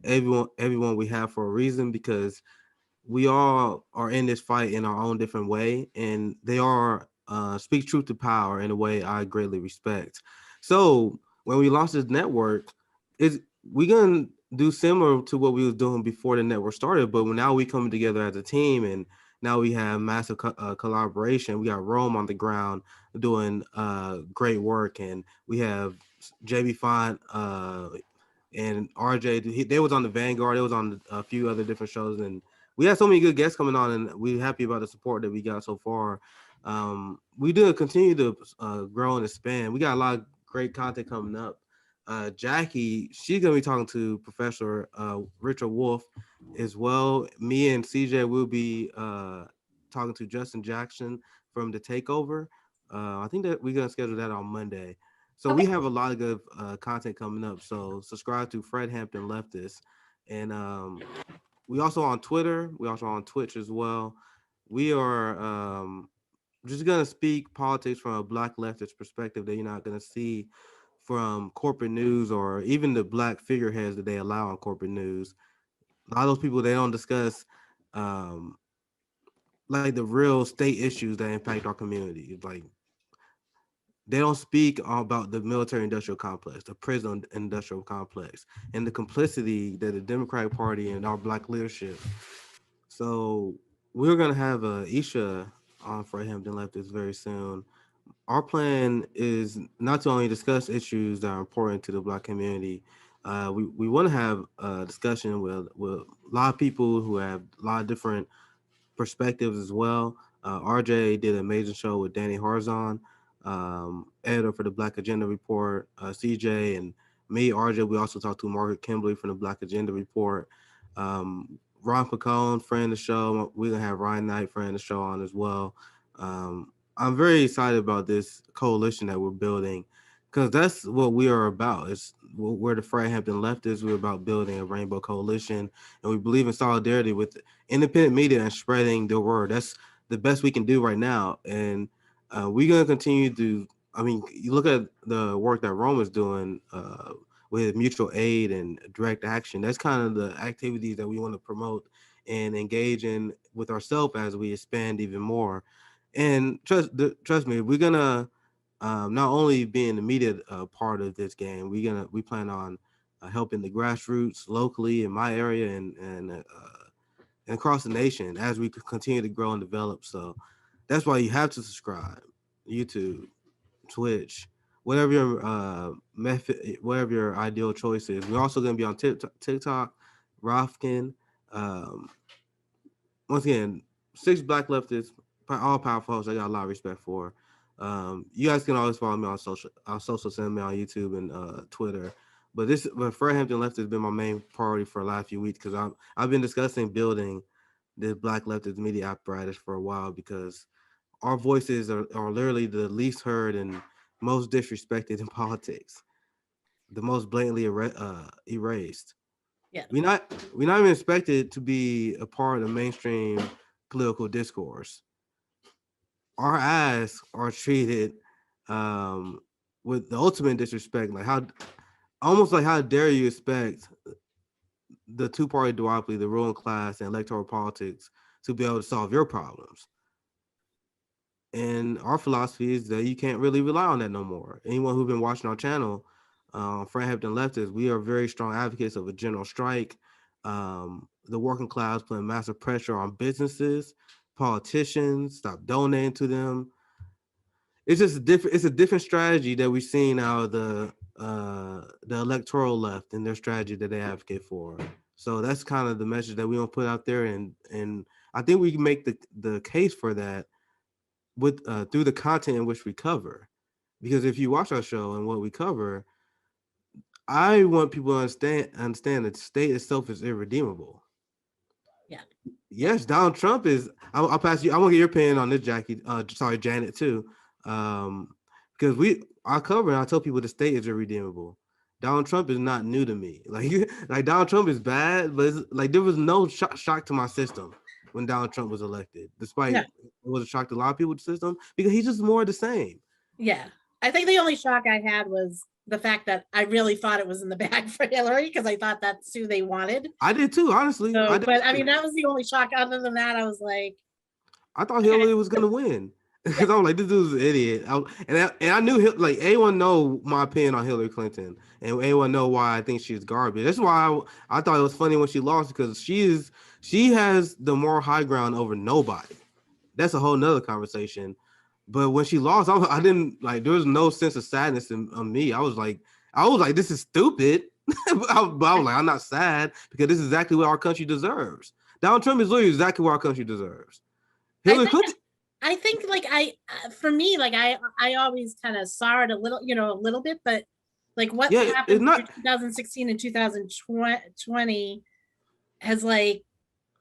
everyone we have for a reason, because we all are in this fight in our own different way, and they are speak truth to power in a way I greatly respect. So when we launched this network, is we gonna do similar to what we was doing before the network started, but now we coming together as a team, and now we have massive collaboration. We got Rome on the ground doing great work, and we have JB Font and RJ. They was on the Vanguard. They was on a few other different shows, and we had so many good guests coming on, and we're happy about the support that we got so far. We do continue to grow and expand. We got a lot of great content coming up. Jackie, she's gonna be talking to Professor Richard Wolf as well. Me and CJ will be talking to Justin Jackson from the Takeover. I think that we're gonna schedule that on Monday. So we Okay. have a lot of good content coming up. So subscribe to Fred Hampton Leftist, and we also on Twitter. We also on Twitch as well. We are just gonna speak politics from a black leftist perspective that you're not gonna see from corporate news or even the black figureheads that they allow on corporate news. A lot of those people, they don't discuss um, like the real state issues that impact our community. Like they don't speak about the military industrial complex, the prison industrial complex, and the complicity that the Democratic Party and our black leadership. So we're gonna have Isha on for Hampton Leftist very soon. Our plan is not to only discuss issues that are important to the black community. We want to have a discussion with a lot of people who have a lot of different perspectives as well. RJ did an amazing show with Danny Harzon, editor for the Black Agenda Report. CJ and me, RJ, we also talked to Margaret Kimberly from the Black Agenda Report. Ron Pacone, friend of the show. We're gonna have Ryan Knight, friend of the show, on as well. I'm very excited about this coalition that we're building, because that's what we are about. It's we're the Fred Hampton Leftists. We're about building a rainbow coalition, and we believe in solidarity with independent media and spreading the word. That's the best we can do right now, and we're gonna continue to. I mean, you look at the work that Rome is doing with mutual aid and direct action. That's kind of the activities that we want to promote and engage in with ourselves as we expand even more. And trust me, we're gonna not only be in the media part of this game, we plan on helping the grassroots locally in my area and across the nation as we continue to grow and develop. So that's why you have to subscribe. YouTube, Twitch, whatever your method, whatever your ideal choice is. We're also going to be on TikTok, Rofkin. Um, Once again, six black leftists, all powerful hosts. I got a lot of respect for. You guys can always follow me on social, send me on YouTube and Twitter. But Fred Hampton Left has been my main priority for the last few weeks, because I've been discussing building this black leftist media apparatus for a while, because our voices are literally the least heard and most disrespected in politics, the most blatantly erased. Yeah. We're not even expected to be a part of mainstream political discourse. Our eyes are treated um, with the ultimate disrespect. Like how dare you expect the two party duopoly, the ruling class, and electoral politics to be able to solve your problems? And our philosophy is that you can't really rely on that no more. Anyone who's been watching our channel, Frank Hampton Leftists, we are very strong advocates of a general strike. The working class putting massive pressure on businesses, politicians, stop donating to them. It's just a different. It's a different strategy that we've seen out of the electoral left and their strategy that they advocate for. So that's kind of the message that we want to put out there, and I think we can make the case for that with through the content in which we cover. Because if you watch our show and what we cover, I want people to understand that the state itself is irredeemable. Yeah. Yes, Donald Trump is. I'll pass you. I want to get your opinion on this, Jackie. Sorry, Janet too. Um, because I cover and I tell people the state is irredeemable. Donald Trump is not new to me. Like Donald Trump is bad, but it's, like there was no shock to my system when Donald Trump was elected. Despite No. it was a shock to a lot of people's system, because he's just more of the same. Yeah. I think the only shock I had was the fact that I really thought it was in the bag for Hillary because I thought that's who they wanted. I did too, honestly. So, but I too. mean, that was the only shock. Other than that, I was like, I thought okay. Hillary was gonna win because Yeah. I'm like, this dude's an idiot. And I knew like anyone know my opinion on Hillary Clinton, and anyone know why I think she's garbage. That's why I thought it was funny when she lost because she has the moral high ground over nobody. That's a whole nother conversation. But when she lost, I didn't like. There was no sense of sadness in me. I was like, this is stupid. but I was like, I'm not sad because this is exactly what our country deserves. Donald Trump is literally exactly what our country deserves. Hillary Clinton. I think like for me, like I always kind of saw it a little bit, but like what happened in 2016 and 2020 has like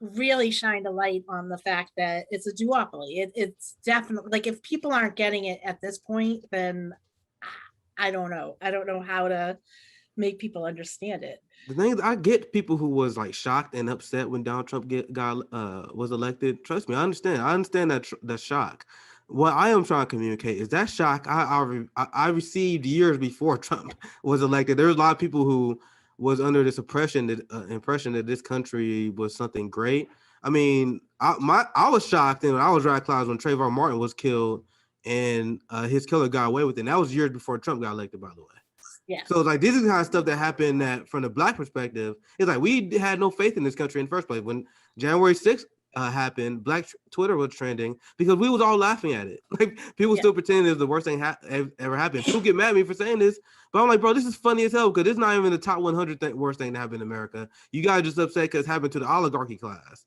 really shined a light on the fact that it's a duopoly. It's definitely like if people aren't getting it at this point, then I don't know. I don't know how to make people understand it. The thing is, I get people who was like shocked and upset when Donald Trump was elected. Trust me, I understand. I understand that shock. What I am trying to communicate is that shock I received years before Trump was elected. There was a lot of people who was under this impression that this country was something great. I mean, I was shocked and I was right clouds when Trayvon Martin was killed and his killer got away with it. And that was years before Trump got elected, by the way. Yeah. So like this is the kind of stuff that happened that from the Black perspective, it's like we had no faith in this country in the first place. When January 6th happened, Black Twitter was trending because we was all laughing at it. Like people still pretending it's the worst thing ever happened. People get mad at me for saying this, but I'm like, bro, this is funny as hell because it's not even the top 100 worst thing to happen in America. You guys just upset because it happened to the oligarchy class.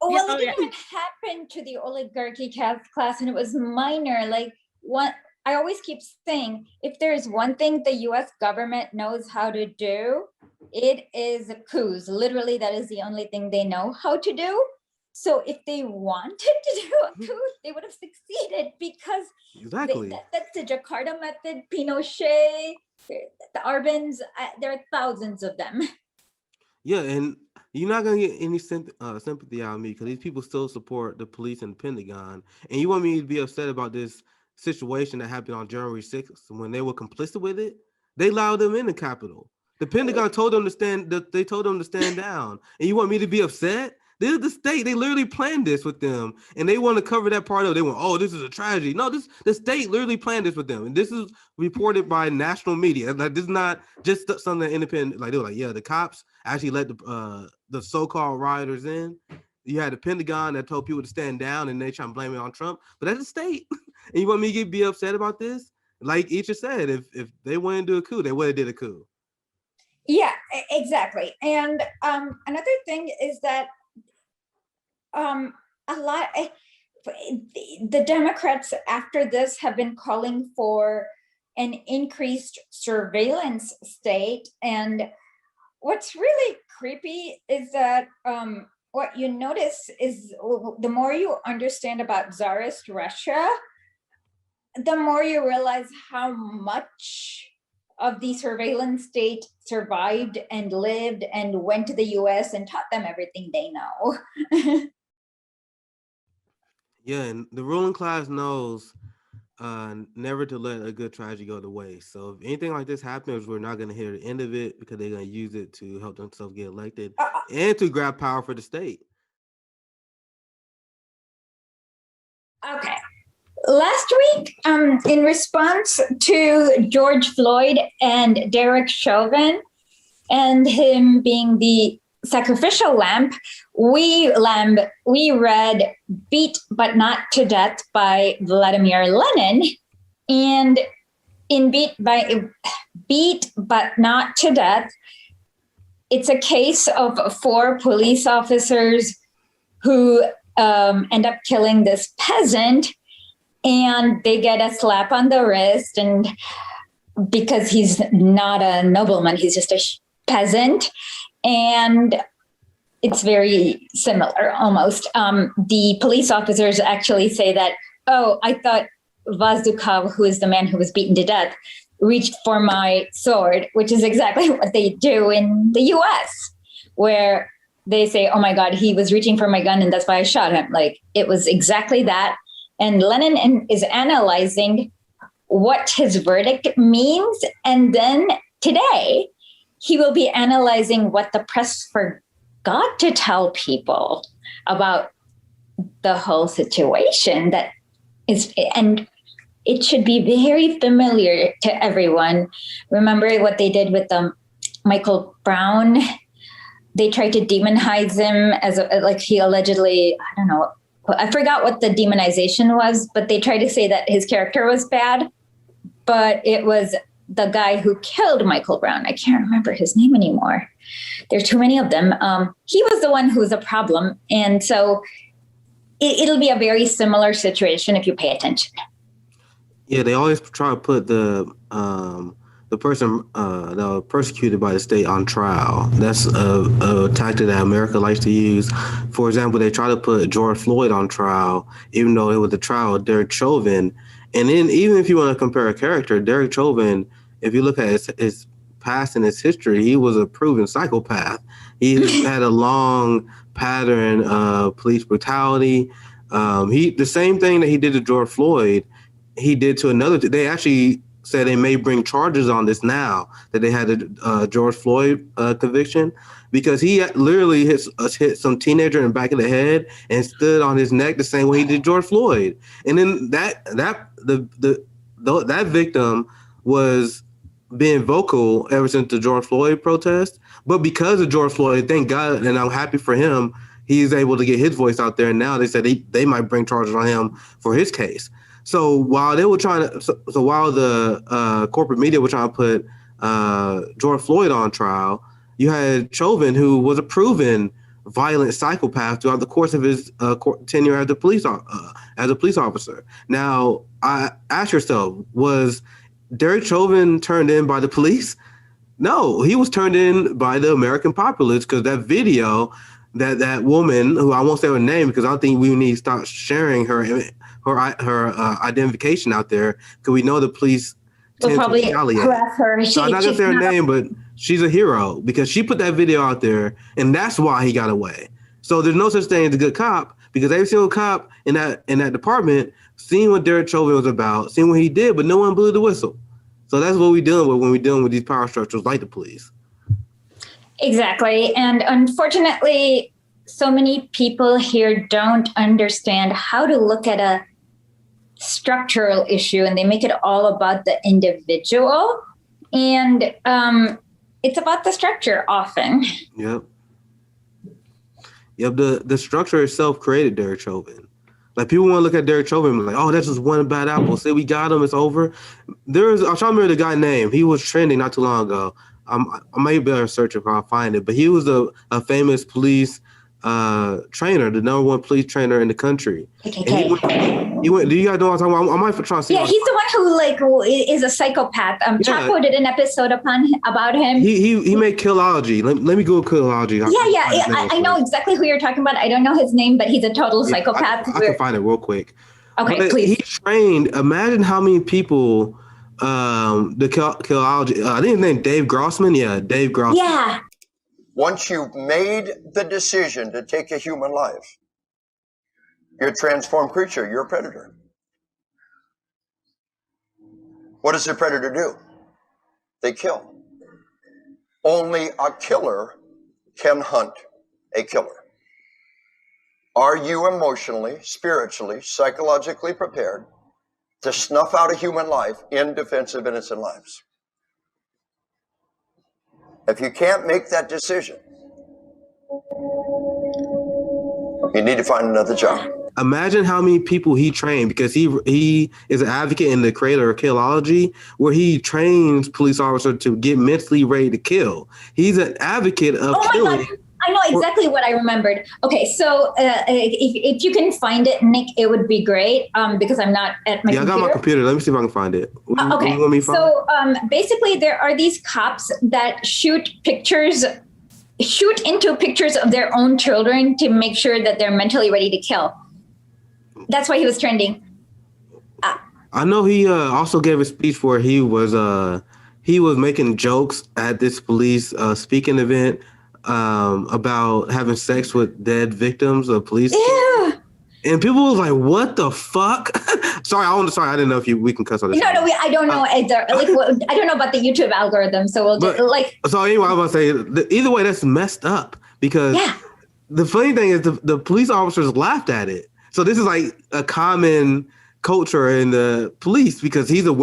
Well, it didn't even happen to the oligarchy class, and it was minor. Like what I always keep saying, if there's one thing the US government knows how to do, it is coups. Literally, that is the only thing they know how to do. So if they wanted to do a coup, they would have succeeded because that's the Jakarta method, Pinochet, the Arbans, there are thousands of them. Yeah, and you're not going to get any sympathy out of me because these people still support the police and the Pentagon. And you want me to be upset about this situation that happened on January 6th when they were complicit with it? They allowed them in the Capitol. The Pentagon told them to stand down. And you want me to be upset? This is the state. They literally planned this with them. And they want to cover that part of it. They want, oh, this is a tragedy. No, the state literally planned this with them. And this is reported by national media. Like this is not just something independent. Like they were like, yeah, the cops actually let the so-called rioters in. You had the Pentagon that told people to stand down and they try to blame it on Trump. But that's the state. And you want me to be upset about this? Like Isha said, if they went and do a coup, they would have did a coup. Yeah, exactly. And another thing is that the Democrats after this have been calling for an increased surveillance state. And what's really creepy is that what you notice is the more you understand about Tsarist Russia, the more you realize how much of the surveillance state survived and lived and went to the US and taught them everything they know. Yeah, and the ruling class knows never to let a good tragedy go to waste. So if anything like this happens, we're not going to hear the end of it because they're going to use it to help themselves get elected and to grab power for the state. Okay. Last week, in response to George Floyd and Derek Chauvin and him being the sacrificial lamb, we read Beat But Not to Death by Vladimir Lenin. And in Beat But Not to Death, it's a case of 4 police officers who end up killing this peasant, and they get a slap on the wrist, and because he's not a nobleman, he's just a peasant. And it's very similar almost. The police officers actually say that, oh, I thought Vazdukov, who is the man who was beaten to death, reached for my sword, which is exactly what they do in the US, where they say, oh my God, he was reaching for my gun and that's why I shot him. Like it was exactly that. And Lenin is analyzing what his verdict means. And then today, he will be analyzing what the press forgot to tell people about the whole situation that is, and it should be very familiar to everyone. Remember what they did with Michael Brown? They tried to demonize him as like he allegedly, I don't know, I forgot what the demonization was, but they tried to say that his character was bad, but it was the guy who killed Michael Brown. I can't remember his name anymore. There's too many of them. He was the one who was a problem. And so it'll be a very similar situation if you pay attention. Yeah, they always try to put the person that was persecuted by the state on trial. That's a tactic that America likes to use. For example, they try to put George Floyd on trial, even though it was the trial of Derek Chauvin. And then even if you want to compare a character, Derek Chauvin, if you look at his past and his history, he was a proven psychopath. He had a long pattern of police brutality. The same thing that he did to George Floyd, he did to another. They actually said they may bring charges on this now that they had a George Floyd conviction, because he literally hit some teenager in the back of the head and stood on his neck the same way he did George Floyd. And then that victim was being vocal ever since the George Floyd protest. But because of George Floyd, thank God, and I'm happy for him, he's able to get his voice out there. And now they said they might bring charges on him for his case. So while they were trying to, while the corporate media were trying to put George Floyd on trial, you had Chauvin, who was a proven violent psychopath throughout the course of his tenure as a police officer. Now, ask yourself, was Derek Chauvin turned in by the police? No, he was turned in by the American populace, because that video, that woman, who I won't say her name because I don't think we need to start sharing her identification out there, because we know the police will probably harass her. So I'm not gonna say her name, but she's a hero because she put that video out there, and that's why he got away. So there's no such thing as a good cop, because every single cop in that department seen what Derek Chauvin was about, seen what he did, but no one blew the whistle. So that's what we're dealing with when we're dealing with these power structures like the police. Exactly. And unfortunately, so many people here don't understand how to look at a structural issue, and they make it all about the individual. And it's about the structure often. Yep. The structure itself created Derek Chauvin. Like, people want to look at Derek Chauvin and be like, oh, that's just one bad apple. Say we got him, it's over. I'm trying to remember the guy's name. He was trending not too long ago. I may be able to search if I find it, but he was a famous police trainer, the number one police trainer in the country. He went. Do you guys know what I'm talking about? I might try to see. Yeah, he's the one who is a psychopath. Chapo did an episode about him. He made Killology. Let me Google Killology. I know exactly who you're talking about. I don't know his name, but he's a total psychopath. I can find it real quick. Okay, but please. He trained. Imagine how many people. The Killology. I think his name Dave Grossman. Yeah, Dave Grossman. Yeah. Once you've made the decision to take a human life, you're a transformed creature. You're a predator. What does a predator do? They kill. Only a killer can hunt a killer. Are you emotionally, spiritually, psychologically prepared to snuff out a human life in defense of innocent lives? If you can't make that decision, you need to find another job. Imagine how many people he trained, because he is an advocate and the creator of Killology, where he trains police officers to get mentally ready to kill. He's an advocate of killing. God. I know exactly what I remembered. Okay, so if you can find it, Nick, it would be great, because I'm not at my computer. I got my computer. Let me see if I can find it. Okay, so basically there are these cops that shoot into pictures of their own children to make sure that they're mentally ready to kill. That's why he was trending. I know he also gave a speech where he was making jokes at this police speaking event about having sex with dead victims of police. Yeah. And people was like, what the fuck? Sorry, I didn't know if we can cuss on this. No, I don't know either. Like, I don't know about the YouTube algorithm. So we'll just like. So anyway, I was gonna say either way, that's messed up because the funny thing is the police officers laughed at it. So this is like a common culture in the police because he's a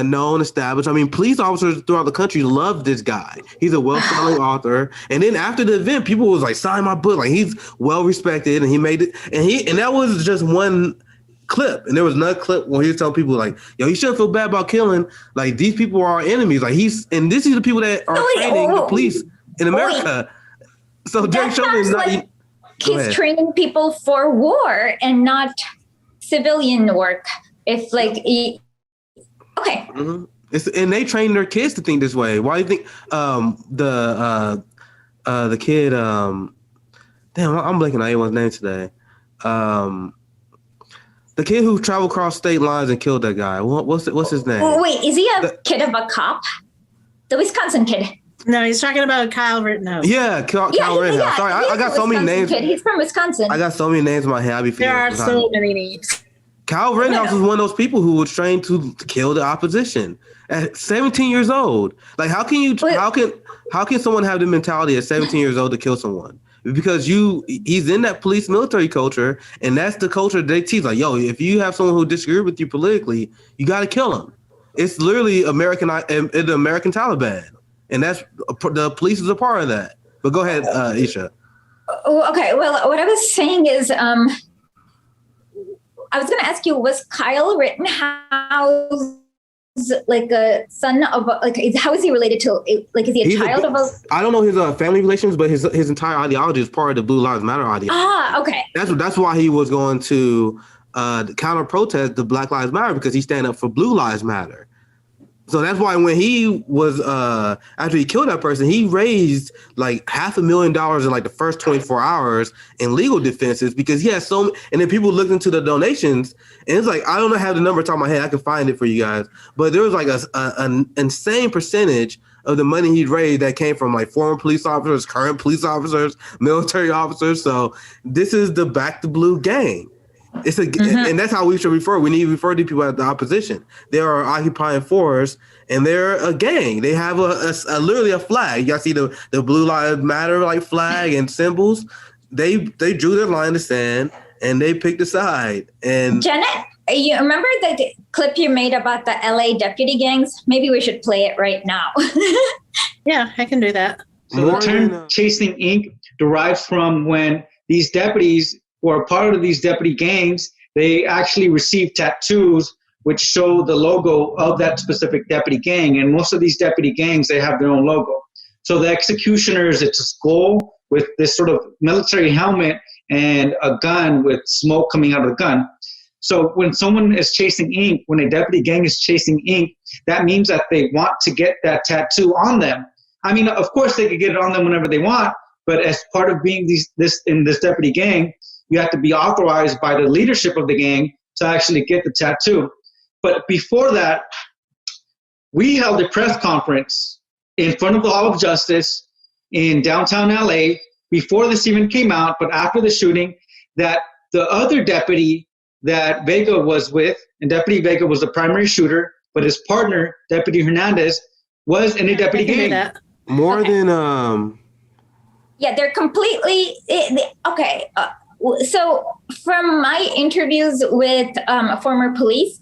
known, established. I mean, police officers throughout the country love this guy. He's a well-selling author. And then after the event, people was like, sign my book. Like he's well-respected and he made it. And that was just one clip. And there was another clip where he was telling people like, yo, you shouldn't feel bad about killing. Like these people are our enemies. Like these are the people that are training the police in America. So Derek Chauvin is not. Like he's training people for war and not civilian work. If like okay. Mm-hmm. And they train their kids to think this way. Why do you think the kid damn, I'm blanking on anyone's name today. The kid who traveled across state lines and killed that guy. What's his name? Wait, is he a kid of a cop? The Wisconsin kid. No, he's talking about Kyle Rittenhouse. Yeah, Kyle Rittenhouse. Sorry, I got so many names. Kid. He's from Wisconsin. I got so many names in my head. There are so many names. Kyle Rittenhouse was one of those people who was trained to kill the opposition at 17 years old. Like, how can someone have the mentality at 17 years old to kill someone? Because he's in that police military culture, and that's the culture they teach. Like, yo, if you have someone who disagrees with you politically, you got to kill him. It's literally the American Taliban, and that's the police is a part of that. But go ahead, Isha. Okay. Well, what I was saying is, I was going to ask you, was Kyle Rittenhouse like a son of how is he related to, like, is he a child of a? I don't know his family relations, but his entire ideology is part of the Blue Lives Matter ideology. Okay. That's why he was going to counter protest the Black Lives Matter, because he stand up for Blue Lives Matter. So that's why when he was after he killed that person, he raised like $500,000 in like the first 24 hours in legal defenses, because he has so. And then people looked into the donations, and it's like, I don't have the number top of my head. I can find it for you guys, but there was like an insane percentage of the money he raised that came from like former police officers, current police officers, military officers. So this is the Back the Blue gang. It's and that's how we should refer. We need to refer to people as the opposition. They are occupying force, and they're a gang. They have a literally a flag. Y'all see the Blue Lives Matter like flag and symbols. They drew their line in the sand, and they picked a side. And Janet, you remember the clip you made about the LA deputy gangs? Maybe we should play it right now. Yeah, I can do that. So the term chasing ink derives from when these deputies or a part of these deputy gangs, they actually receive tattoos which show the logo of that specific deputy gang. And most of these deputy gangs, they have their own logo. So the executioners, it's a skull with this sort of military helmet and a gun with smoke coming out of the gun. So when someone is chasing ink, when a deputy gang is chasing ink, that means that they want to get that tattoo on them. I mean, of course they could get it on them whenever they want, but as part of being in this deputy gang, you have to be authorized by the leadership of the gang to actually get the tattoo. But before that, we held a press conference in front of the Hall of Justice in downtown LA before this even came out, but after the shooting, that the other deputy that Vega was with, and Deputy Vega was the primary shooter, but his partner, Deputy Hernandez, was in a deputy gang. More than Yeah, they're completely okay. So from my interviews with former police,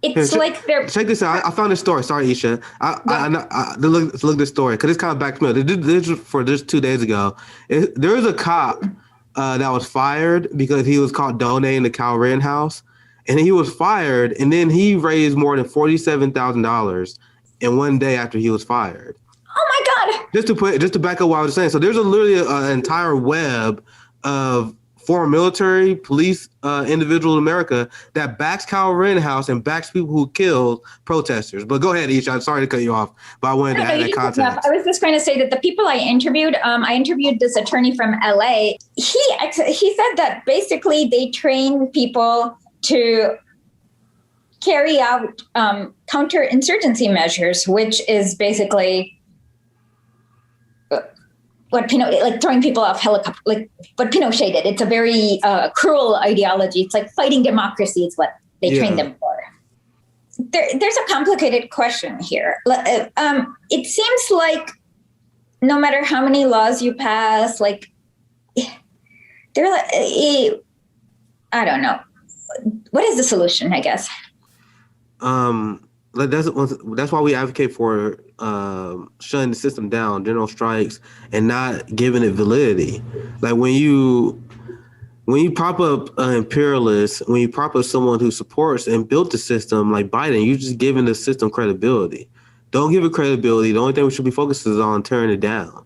it's like they're. Check this out. I found this story. Sorry, Isha. I look this story because it's kind of back to me. This was for just 2 days ago. There was a cop that was fired because he was caught donating to Kyle Rittenhouse, and he was fired. And then he raised more than $47,000 in one day after he was fired. Oh my God! Just to back up what I was saying. So there's literally an entire web of former military, police, individuals in America that backs Kyle Rittenhouse and backs people who killed protesters. But go ahead, Isha. I'm sorry to cut you off, but I wanted to add that context. I was just going to say that the people I interviewed this attorney from LA. He said that basically they train people to carry out counterinsurgency measures, which is basically what Pinochet, like throwing people off helicopter, like what Pinochet did. It's a very cruel ideology. It's like fighting democracy is what they train them for. There's a complicated question here. It seems like no matter how many laws you pass, like they're like, I don't know. What is the solution, I guess? That's why we advocate for shutting the system down, general strikes, and not giving it validity. Like when you prop up an imperialist, when you prop up someone who supports and built the system like Biden, you're just giving the system credibility. Don't give it credibility. The only thing we should be focused is on tearing it down.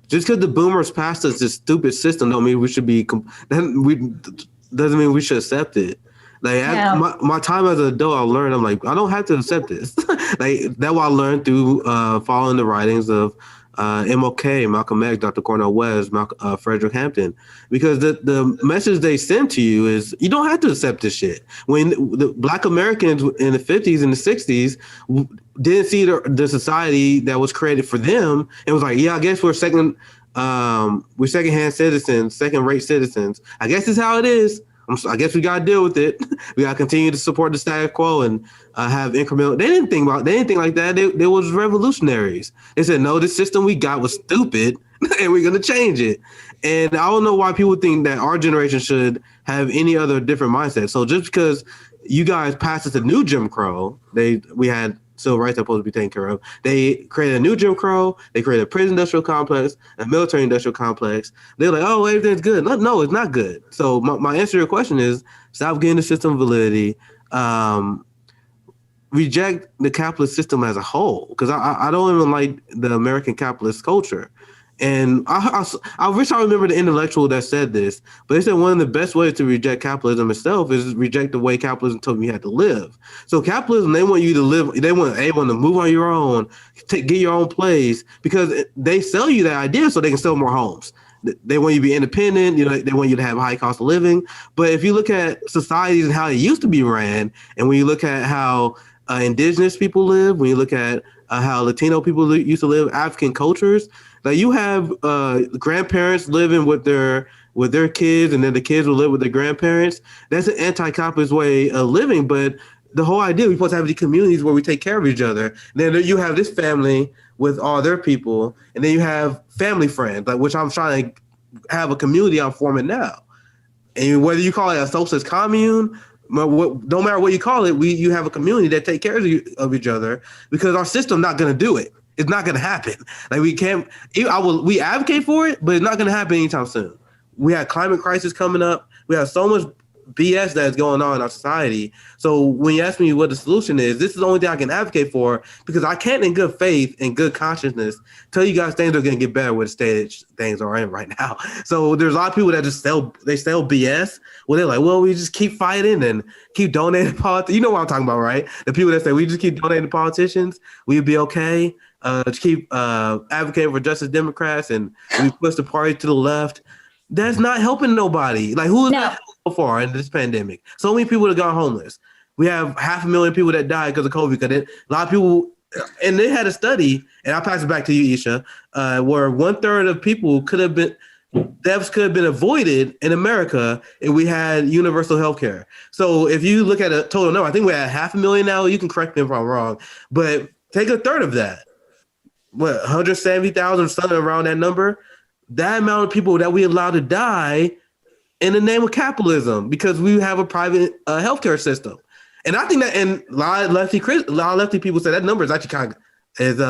Just because the boomers passed us this stupid system don't mean we should be doesn't mean we should accept it. Like my time as an adult, I learned I'm like I don't have to accept this. Like that's what I learned through following the writings of MLK, Malcolm X, Dr. Cornel West, Frederick Hampton, because the message they send to you is you don't have to accept this shit. When the Black Americans in the 50s and the 60s didn't see the society that was created for them, and was like, yeah, I guess we're secondhand citizens, second-rate citizens. I guess it's how it is. I guess we gotta deal with it. We gotta continue to support the status quo and have incremental. They didn't think like that. They was revolutionaries. They said, no, this system we got was stupid, and we're gonna change it. And I don't know why people think that our generation should have any other different mindset. So just because you guys passed us a new Jim Crow, we had civil rights supposed to be taken care of. They created a new Jim Crow. They created a prison industrial complex, a military industrial complex. They're like, oh, everything's good. No, it's not good. So my answer to your question is stop giving the system validity. Reject the capitalist system as a whole, because I don't even like the American capitalist culture. And I wish I remember the intellectual that said this, but they said one of the best ways to reject capitalism itself is reject the way capitalism told you had to live. So capitalism, they want you to live, they want to move on your own, get your own place, because they sell you that idea so they can sell more homes. They want you to be independent, they want you to have a high cost of living. But if you look at societies and how it used to be ran, and when you look at how indigenous people live, when you look at how Latino people used to live, African cultures, like you have grandparents living with their kids, and then the kids will live with their grandparents. That's an anti-capitalist way of living. But the whole idea, we're supposed to have these communities where we take care of each other. And then you have this family with all their people, and then you have family friends, like which I'm trying to have a community I'm forming now. And whether you call it a socialist commune, no matter what you call it, you have a community that take care of each other, because our system not going to do it. It's not going to happen. Like we can't. We advocate for it, but it's not going to happen anytime soon. We have climate crisis coming up. We have so much BS that is going on in our society. So when you ask me what the solution is, this is the only thing I can advocate for, because I can't, in good faith and good consciousness, tell you guys things are going to get better with the state things are in right now. So there's a lot of people that just sell BS. Well, they're like, well, we just keep fighting and keep donating politics. You know what I'm talking about, right? The people that say we just keep donating to politicians, we'll be okay. To keep advocating for Justice Democrats, and we push the party to the left. That's not helping nobody. Like, who is that so far in this pandemic? So many people have gone homeless. We have 500,000 people that died because of COVID. Because a lot of people, and they had a study, and I'll pass it back to you, Isha, where 1/3 of people deaths could have been avoided in America if we had universal health care. So if you look at a total number, I think we're at 500,000 now. You can correct me if I'm wrong, but take 1/3 of that. 170,000, something around that number, that amount of people that we allow to die in the name of capitalism, because we have a private healthcare system. And I think that, and a lot of lefty people say that number is actually is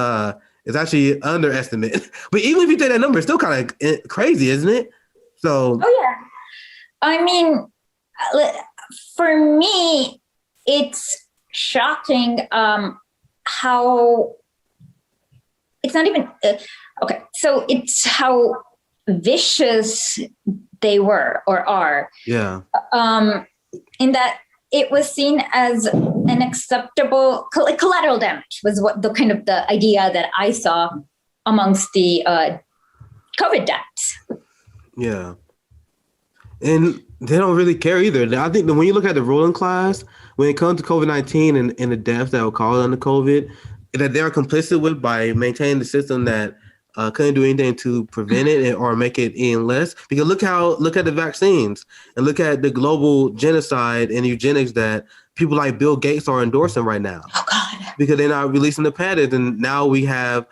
actually underestimated. But even if you take that number, it's still kind of crazy, isn't it? So. Oh yeah, I mean, for me, it's shocking how. It's not even okay. So it's how vicious they were or are. Yeah. In that it was seen as an acceptable collateral damage was what the kind of the idea that I saw amongst the COVID deaths. Yeah. And they don't really care either. I think that when you look at the ruling class, when it comes to COVID-19 and the deaths that were caused under COVID, that they're complicit with by maintaining the system that couldn't do anything to prevent it or make it even less. Because look at the vaccines and look at the global genocide and eugenics that people like Bill Gates are endorsing right now. Oh God! Because they're not releasing the patents, and now we have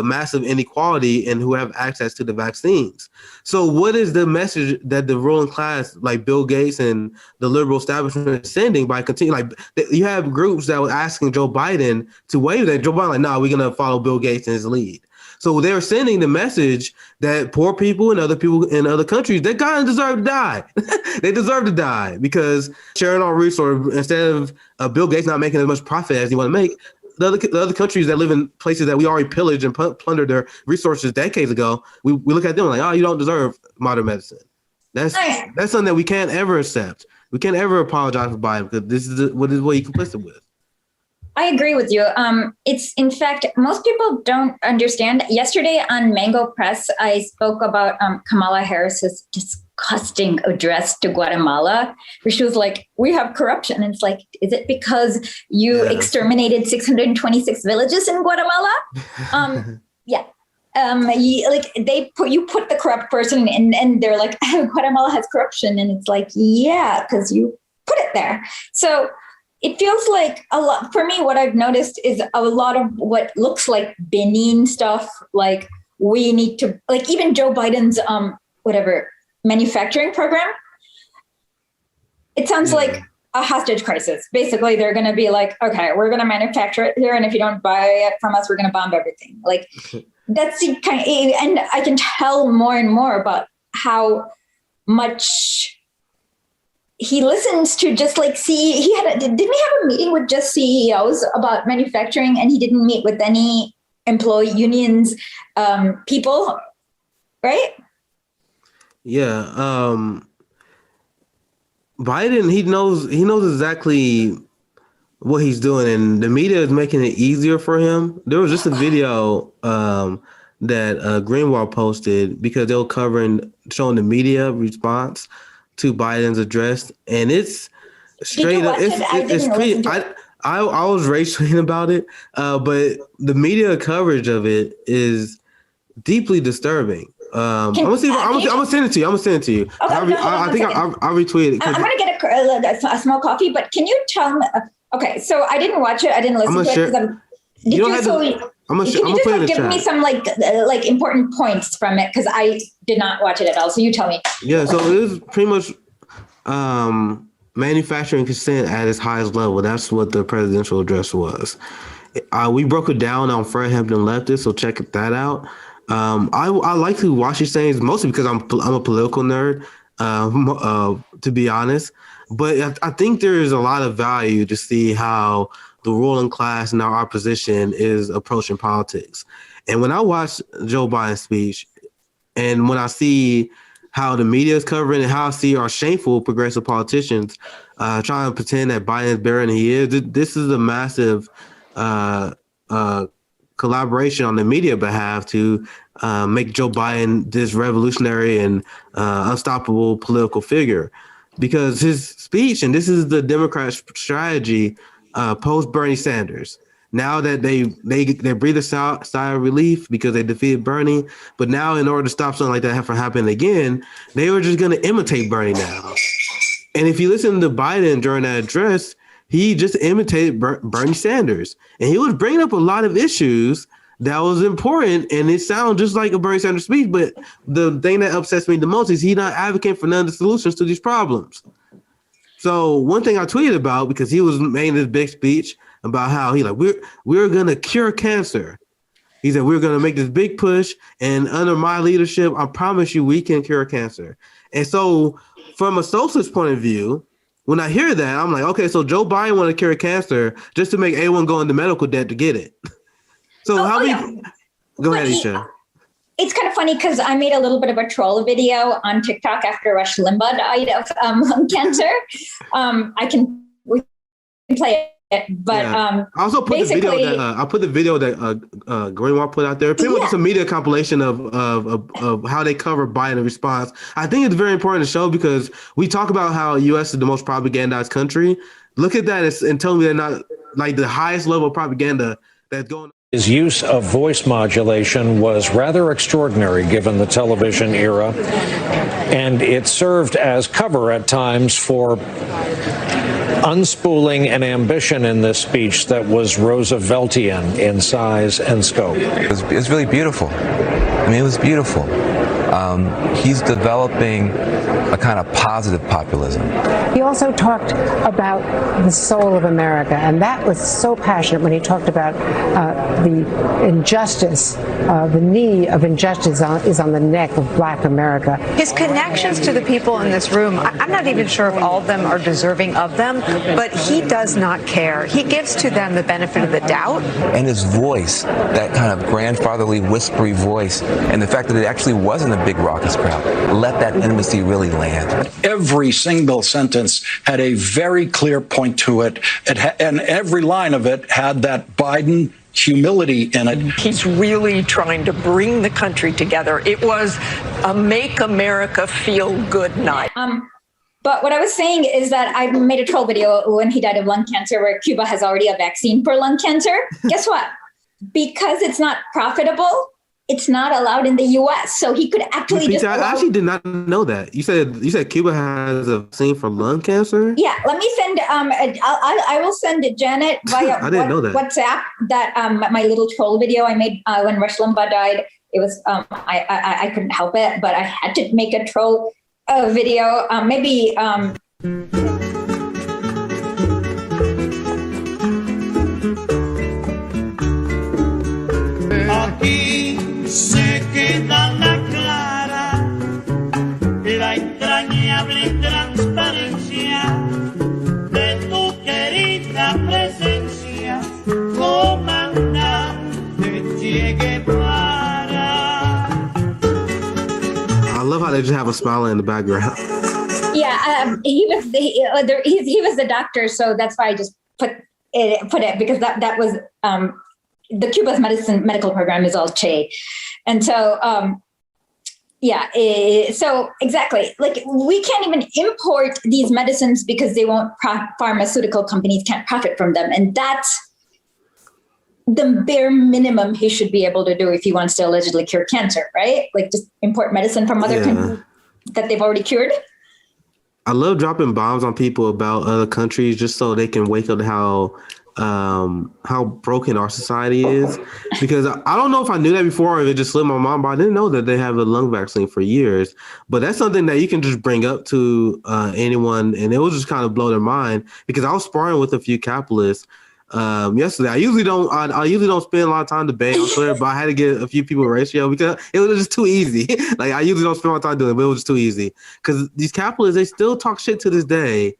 massive inequality in who have access to the vaccines. So, what is the message that the ruling class, like Bill Gates and the liberal establishment, is sending by continuing? Like, you have groups that were asking Joe Biden to waive that. Joe Biden, like, no, we're gonna follow Bill Gates in his lead. So they're sending the message that poor people and other people in other countries, they kind of deserve to die. They deserve to die because sharing our resources, instead of Bill Gates not making as much profit as he want to make, the other countries that live in places that we already pillaged and plundered their resources decades ago, we look at them like, oh, you don't deserve modern medicine. That's something that we can't ever accept. We can't ever apologize for Biden because this is what you're complicit with. I agree with you. It's, in fact, most people don't understand. Yesterday on Mango Press, I spoke about Kamala Harris's disgusting address to Guatemala, where she was like, we have corruption. And it's like, is it because you exterminated 626 villages in Guatemala? Yeah. You put the corrupt person in, and they're like, oh, Guatemala has corruption. And it's like, yeah, because you put it there. So it feels like a lot for me. What I've noticed is a lot of what looks like benign stuff. Like, we need to, like, even Joe Biden's manufacturing program. It sounds like a hostage crisis. Basically, they're going to be like, okay, we're going to manufacture it here, and if you don't buy it from us, we're going to bomb everything. Like, that's the kind of, and I can tell more and more about how much he listens to just like didn't he have a meeting with just CEOs about manufacturing, and he didn't meet with any employee unions, people, right? Yeah. Biden, he knows exactly what he's doing, and the media is making it easier for him. There was just a video that Greenwald posted because they were showing the media response to Biden's address, and it's straight up. It's pretty. I was rage tweeting about it, but the media coverage of it is deeply disturbing. I'm gonna send it to you. Okay, I think I'll retweet it. I'm gonna get a small coffee, but can you tell me? Okay, so I didn't watch it. I didn't listen to it because can you just give me some like important points from it, because I did not watch it at all. So you tell me. Yeah, so it is pretty much manufacturing consent at its highest level. That's what the presidential address was. We broke it down on Fred Hampton Leftist, so check that out. I like to watch these things mostly because I'm a political nerd, to be honest. But I think there is a lot of value to see how the ruling class and our opposition is approaching politics. And when I watch Joe Biden's speech, and when I see how the media is covering and how I see our shameful progressive politicians trying to pretend that Biden is better than he is, this is a massive collaboration on the media behalf to make Joe Biden this revolutionary and unstoppable political figure. Because his speech, and this is the Democrat strategy post Bernie Sanders. Now that they breathe a sigh of relief because they defeated Bernie, but now in order to stop something like that from happening again, they were just going to imitate Bernie now. And if you listen to Biden during that address, he just imitated Bernie Sanders, and he was bringing up a lot of issues that was important, and it sounded just like a Bernie Sanders speech. But the thing that upsets me the most is he's not advocating for none of the solutions to these problems. So one thing I tweeted about, because he was making this big speech about how we're gonna cure cancer. He said we're gonna make this big push, and under my leadership, I promise you we can cure cancer. And so from a socialist point of view, when I hear that, I'm like, okay, so Joe Biden want to cure cancer just to make everyone go into medical debt to get it. So go ahead, Isha. It's kind of funny because I made a little bit of a troll video on TikTok after Rush Limbaugh died of lung cancer. We can play it, but I also put the video that Greenwald put out there. Pretty much it's a media compilation of how they cover Biden response. I think it's very important to show, because we talk about how U.S. is the most propagandized country. Look at that and tell me they're not like the highest level of propaganda that's going on. His use of voice modulation was rather extraordinary given the television era, and it served as cover at times for unspooling an ambition in this speech that was Rooseveltian in size and scope. It was really beautiful. I mean, it was beautiful. He's developing a kind of positive populism. He also talked about the soul of America, and that was so passionate when he talked about the injustice, the knee of injustice is on the neck of Black America. His connections to the people in this room, I'm not even sure if all of them are deserving of them, but he does not care. He gives to them the benefit of the doubt. And his voice, that kind of grandfatherly, whispery voice, and the fact that it actually wasn't a big raucous crowd, let that intimacy really land. Every single sentence had a very clear point to it, and every line of it had that Biden humility in it. He's really trying to bring the country together. It was a make America feel good night. But what I was saying is that I made a troll video when he died of lung cancer, where Cuba has already a vaccine for lung cancer. Guess what? Because it's not profitable, it's not allowed in the U.S. So he could actually just. I actually did not know that. You said Cuba has a vaccine for lung cancer. Yeah, let me send. I will send Janet via I didn't know that. WhatsApp that my little troll video I made when Rush Limbaugh died. It was I couldn't help it, but I had to make a troll video. Maybe. Se queda la clara, la entrañable transparencia de tu querida presencia, comandante Che Guevara. I love how they just have a smile in the background. Yeah, he was the doctor, so that's why I just put it because that was the Cuba's medical program is all Che. And so, so exactly, like we can't even import these medicines because they won't, pharmaceutical companies can't profit from them. And that's the bare minimum he should be able to do if he wants to allegedly cure cancer, right? Like just import medicine from other countries that they've already cured. I love dropping bombs on people about other countries just so they can wake up to how broken our society is, because I don't know if I knew that before or if it just slipped my mind, but I didn't know that they have a lung vaccine for years. But that's something that you can just bring up to anyone and it will just kind of blow their mind, because I was sparring with a few capitalists yesterday. I usually don't spend a lot of time debating on Twitter, but I had to get a few people ratio because it was just too easy. Like I usually don't spend my time doing it, but it was just too easy because these capitalists, they still talk shit to this day.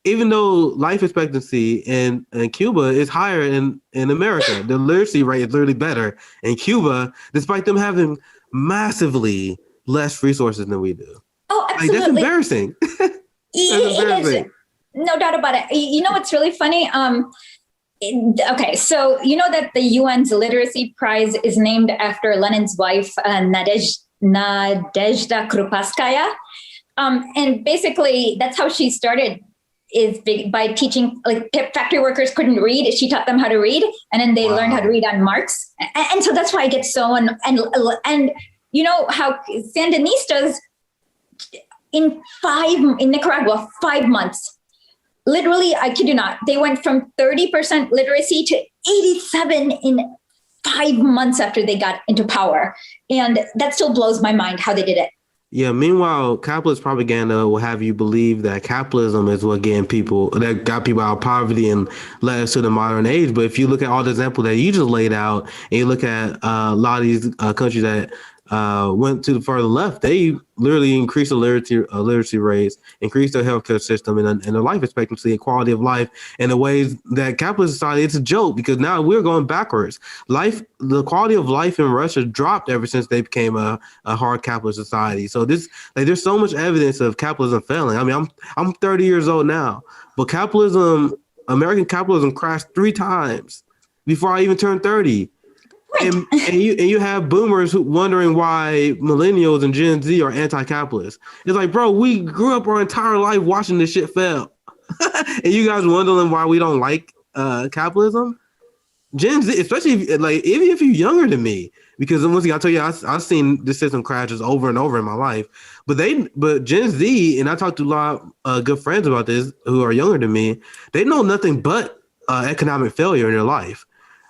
Even though life expectancy in Cuba is higher in America, the literacy rate is literally better in Cuba, despite them having massively less resources than we do. Oh, absolutely. Like, that's embarrassing. That's embarrassing. No doubt about it. You know what's really funny? Okay, so you know that the UN's Literacy Prize is named after Lenin's wife, Nadezhda Krupskaya. And basically, that's how she started, is by teaching, like factory workers couldn't read. She taught them how to read, and then they learned how to read on Marx. And so that's why I get so, and you know how Sandinistas in Nicaragua, 5 months, literally, I kid you not, they went from 30% literacy to 87 in 5 months after they got into power. And that still blows my mind how they did it. Yeah, meanwhile, capitalist propaganda will have you believe that capitalism is what got people out of poverty and led us to the modern age. But if you look at all the examples that you just laid out, and you look at a lot of these countries that went to the further left, they literally increased the literacy rates, increased their healthcare system and their life expectancy and quality of life in the ways that capitalist society, it's a joke because now we're going backwards. The quality of life in Russia dropped ever since they became a hard capitalist society. So there's so much evidence of capitalism failing. I mean, I'm 30 years old now, but American capitalism crashed 3 times before I even turned 30. And you have boomers wondering why millennials and Gen Z are anti-capitalist. It's like, bro, we grew up our entire life watching this shit fail. And you guys wondering why we don't like capitalism? Gen Z, especially even if you're younger than me, because once again, I tell you, I've seen this system crashes over and over in my life. But Gen Z, and I talked to a lot of good friends about this who are younger than me. They know nothing but economic failure in their life.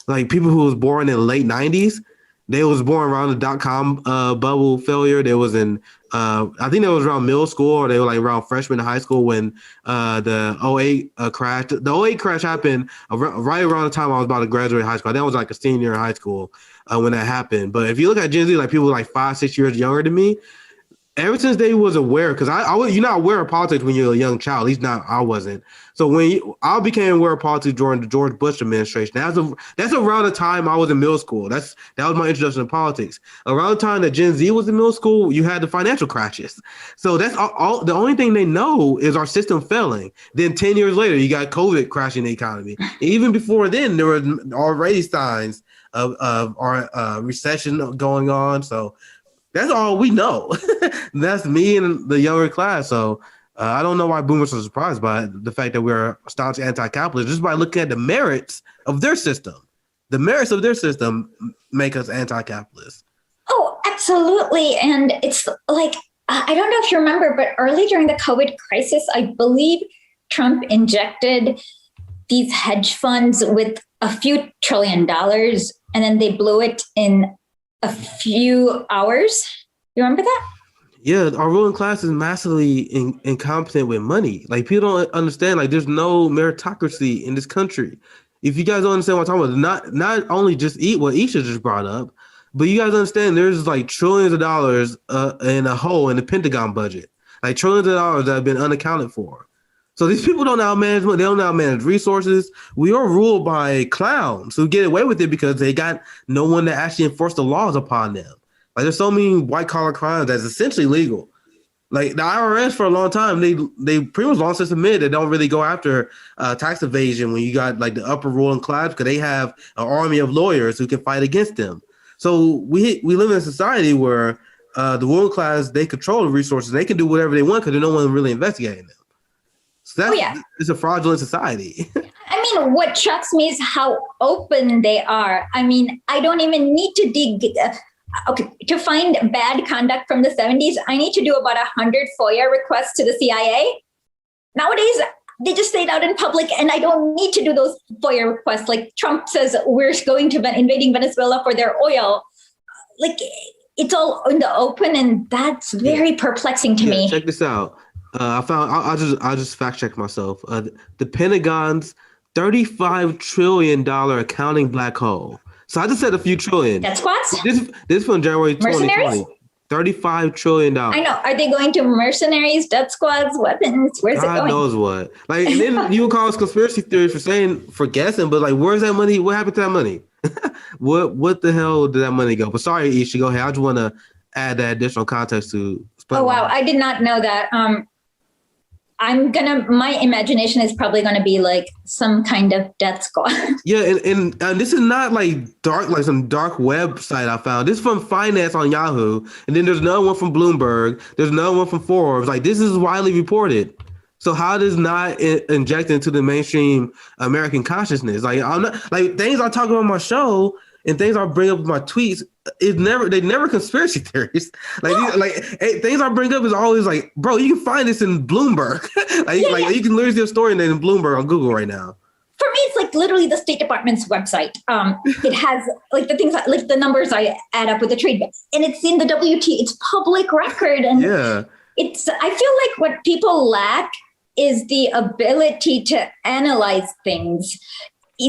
Like people who was born in the late '90s, they was born around the .com bubble failure. They was in I think it was around middle school, or they were like around freshman in high school when the '08 crash. The '08 crash happened right around the time I was about to graduate high school. I think I was like a senior in high school when that happened. But if you look at Gen Z, like people like 5-6 years younger than me, ever since they was aware, because you're not aware of politics when you're a young child. At least not I wasn't. So I became aware of politics during the George Bush administration. That's around the time I was in middle school. That was my introduction to politics. Around the time that Gen Z was in middle school, you had the financial crashes. So that's all. The only thing they know is our system failing. Then 10 years later, you got COVID crashing the economy. Even before then, there were already signs of our recession going on. So that's all we know. That's me and the younger class. So I don't know why boomers are surprised by the fact that we're staunch anti-capitalist just by looking at the merits of their system. The merits of their system make us anti-capitalist. Oh, absolutely. And it's like, I don't know if you remember, but early during the COVID crisis, I believe Trump injected these hedge funds with a few $1 trillion, and then they blew it in a few hours. You remember that? Yeah, our ruling class is massively incompetent with money. Like people don't understand. Like there's no meritocracy in this country. If you guys don't understand what I'm talking about, not only just eat what Isha just brought up, but you guys understand there's like trillions of dollars in a hole in the Pentagon budget, like trillions of dollars that have been unaccounted for. So these people don't know how to manage money. They don't know how to manage resources. We are ruled by clowns who get away with it because they got no one to actually enforce the laws upon them. Like there's so many white collar crimes that's essentially legal. Like the IRS for a long time, they pretty much long since admitted they don't really go after tax evasion when you got like the upper ruling class because they have an army of lawyers who can fight against them. So we live in a society where the ruling class, they control the resources. They can do whatever they want because there's no one really investigating them. So it's a fraudulent society. I mean, what shocks me is how open they are. I mean, I don't even need to dig. To find bad conduct from the 70s, I need to do about 100 FOIA requests to the CIA. Nowadays, they just say it out in public, and I don't need to do those FOIA requests. Like Trump says, we're going to invading Venezuela for their oil. Like it's all in the open, and that's very perplexing to me. Check this out. I just fact checked myself. The Pentagon's $35 trillion accounting black hole. So I just said a few trillion. Death squads? This is from January 2020. $35 trillion. I know. Are they going to mercenaries, death squads, weapons? Where's it going? God knows what. Like, and then you would call us conspiracy theories for guessing, but like, where's that money? What happened to that money? What the hell did that money go? But sorry, Isha, go ahead. I just want to add that additional context to. Oh wow, I did not know that. My imagination is probably gonna be like some kind of death squad. Yeah, and this is not like some dark website I found. This is from Finance on Yahoo, and then there's another one from Bloomberg. There's another one from Forbes. Like this is widely reported. So how does not inject into the mainstream American consciousness? Like I'm not like things I talk about on my show and things I bring up in my tweets. They never conspiracy theories. Things I bring up is always like, bro, you can find this in Bloomberg. You can literally see a story in Bloomberg on Google right now. For me, it's like literally the State Department's website. It has like the things like the numbers I add up with the trade, and it's in the WT. It's public record, and I feel like what people lack is the ability to analyze things.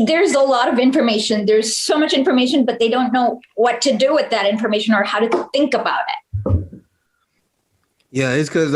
There's a lot of information. There's so much information, but they don't know what to do with that information or how to think about it. Yeah, it's because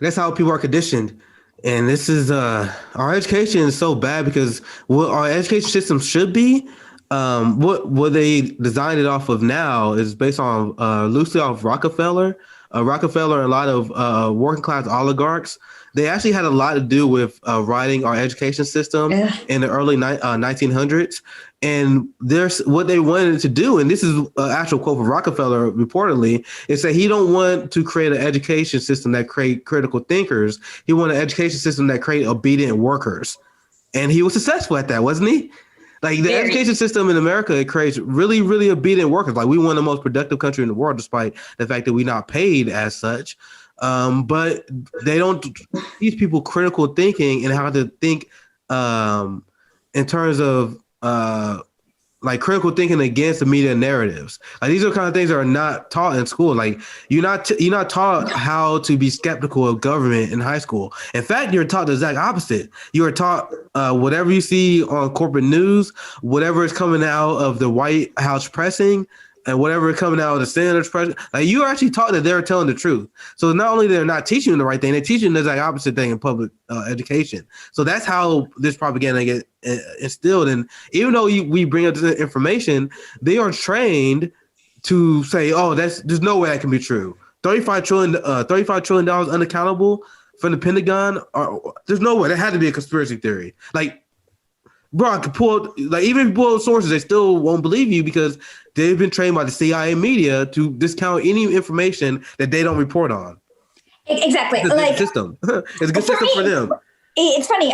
that's how people are conditioned. And this is our education is so bad because what our education system should be, what they designed it off of now is based on loosely off Rockefeller. Rockefeller and a lot of working class oligarchs. They actually had a lot to do with writing our education system in the early 1900s. And there's what they wanted to do, and this is an actual quote from Rockefeller reportedly, is that he don't want to create an education system that create critical thinkers. He wanted an education system that create obedient workers. And he was successful at that, wasn't he? Like the education system in America, it creates really, really obedient workers. Like we one of the most productive country in the world, despite the fact that we're not paid as such. But they don't teach people critical thinking and how to think in terms of like critical thinking against the media narratives. Like these are the kind of things that are not taught in school. Like you're not taught how to be skeptical of government in high school. In fact, you're taught the exact opposite. You are taught whatever you see on corporate news, whatever is coming out of the White House pressing, and whatever is coming out of the Senator's press. Like you are actually taught that they're telling the truth. So not only they're not teaching you the right thing, they're teaching the exact opposite thing in public education. So that's how this propaganda gets instilled. And even though we bring up this information, they are trained to say, "Oh, there's no way that can be true." $35 trillion unaccountable from the Pentagon. There's no way. That had to be a conspiracy theory. Like, bro, I could pull like even if you pull sources, they still won't believe you because they've been trained by the CIA media to discount any information that they don't report on. Exactly. It's a good system. It's a good system for them. It's funny.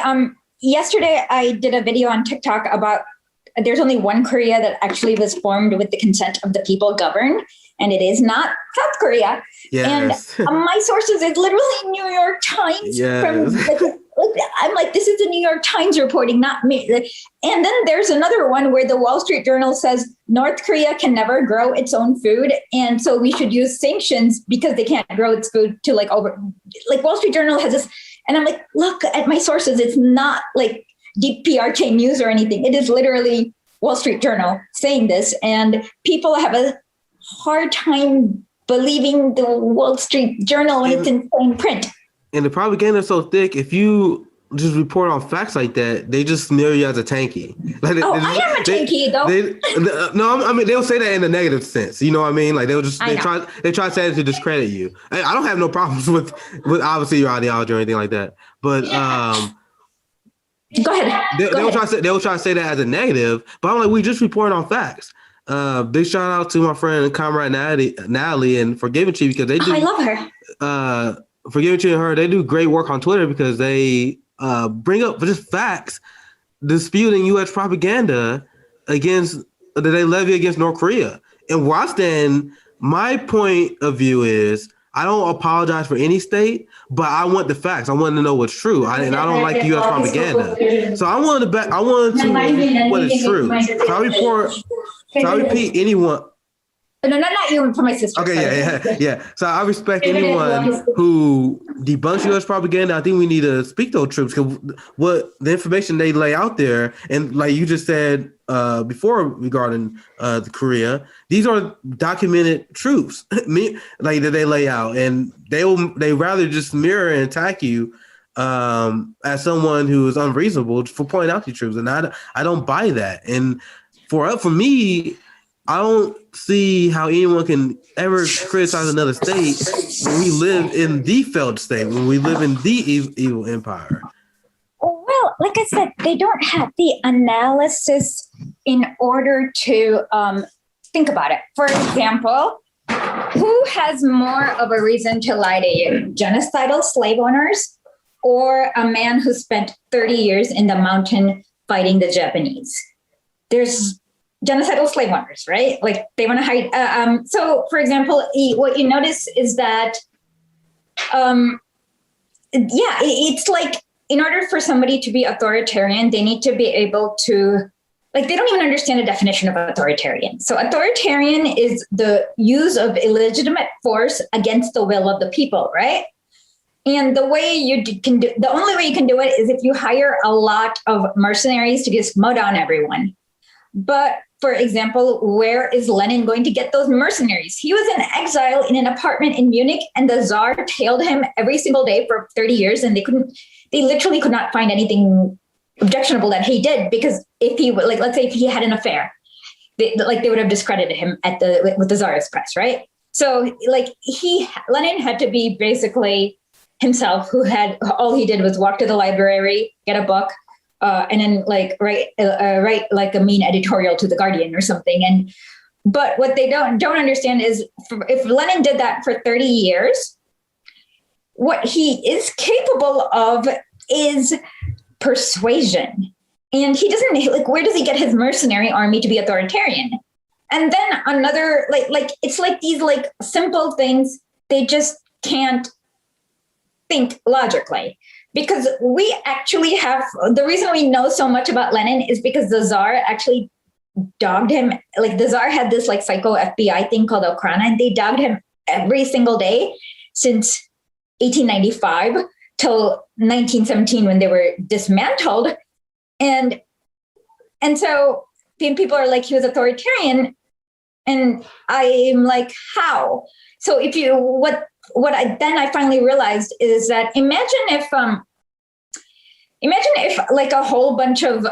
Yesterday I did a video on TikTok about there's only one Korea that actually was formed with the consent of the people governed, and it is not South Korea. Yes. And my sources is literally New York Times. Yes. I'm like, this is the New York Times reporting, not me. And then there's another one where the Wall Street Journal says North Korea can never grow its own food, and so we should use sanctions because they can't grow its food to like Wall Street Journal has this. And I'm like, look at my sources. It's not like DPRK News or anything. It is literally Wall Street Journal saying this. And people have a hard time believing the Wall Street Journal when it's in plain print. And the propaganda is so thick, if you just report on facts like that, they just smear you as a tanky. Like I am a tanky, though. No, I mean, they'll say that in a negative sense. You know what I mean? Like they try to say it to discredit you. I don't have no problems with obviously your ideology or anything like that. But go ahead. They'll try to say that as a negative. But I'm like, we just report on facts. Big shout out to my friend and comrade Natalie and Forgiving Chi because they do. I love her. Forgiving Chi and her, they do great work on Twitter because they bring up just facts disputing U.S. propaganda that they levy against North Korea. And where I stand, my point of view is I don't apologize for any state, but I want the facts. I want to know what's true, and I don't like U.S. propaganda. So I wanted to what is true. So I repeat anyone. No, not you, for my sister. Okay, yeah. So I respect anyone who debunks U.S. propaganda. I think we need to speak those troops because what the information they lay out there, and like you just said before regarding the Korea, these are documented truths, like that they lay out, and they rather just mirror and attack you as someone who is unreasonable for pointing out these truths, and I don't buy that. And for me, I don't see how anyone can ever criticize another state when we live in the failed state, when we live in the evil empire. Well, like I said, they don't have the analysis in order to think about it. For example, who has more of a reason to lie to you? Genocidal slave owners or a man who spent 30 years in the mountain fighting the Japanese? There's genocidal slave owners, right? Like they want to hide. So, for example, what you notice is that, it's like in order for somebody to be authoritarian, they need to be able to, like, they don't even understand the definition of authoritarian. So authoritarian is the use of illegitimate force against the will of the people, right? And the way the only way you can do it is if you hire a lot of mercenaries to just mow down everyone. But for example, where is Lenin going to get those mercenaries? He was in exile in an apartment in Munich, and the Tsar tailed him every single day for 30 years, and they literally could not find anything objectionable that he did, because if he, like, let's say if he had an affair, they would have discredited him with the Tsar's press, right? So like Lenin had to be basically himself, who had all he did was walk to the library, get a book, and then like write like a mean editorial to the Guardian or something. But what they don't understand is if Lenin did that for 30 years, what he is capable of is persuasion. And he doesn't, like, where does he get his mercenary army to be authoritarian? And then another, like it's like these like simple things, they just can't think logically. Because we actually have, the reason we know so much about Lenin is because the Tsar actually dogged him. Like the Tsar had this like psycho FBI thing called Okhrana, and they dogged him every single day since 1895 till 1917 when they were dismantled. And so people are like, he was authoritarian. And I'm like, how? So if you, what I finally realized is that imagine if like a whole bunch of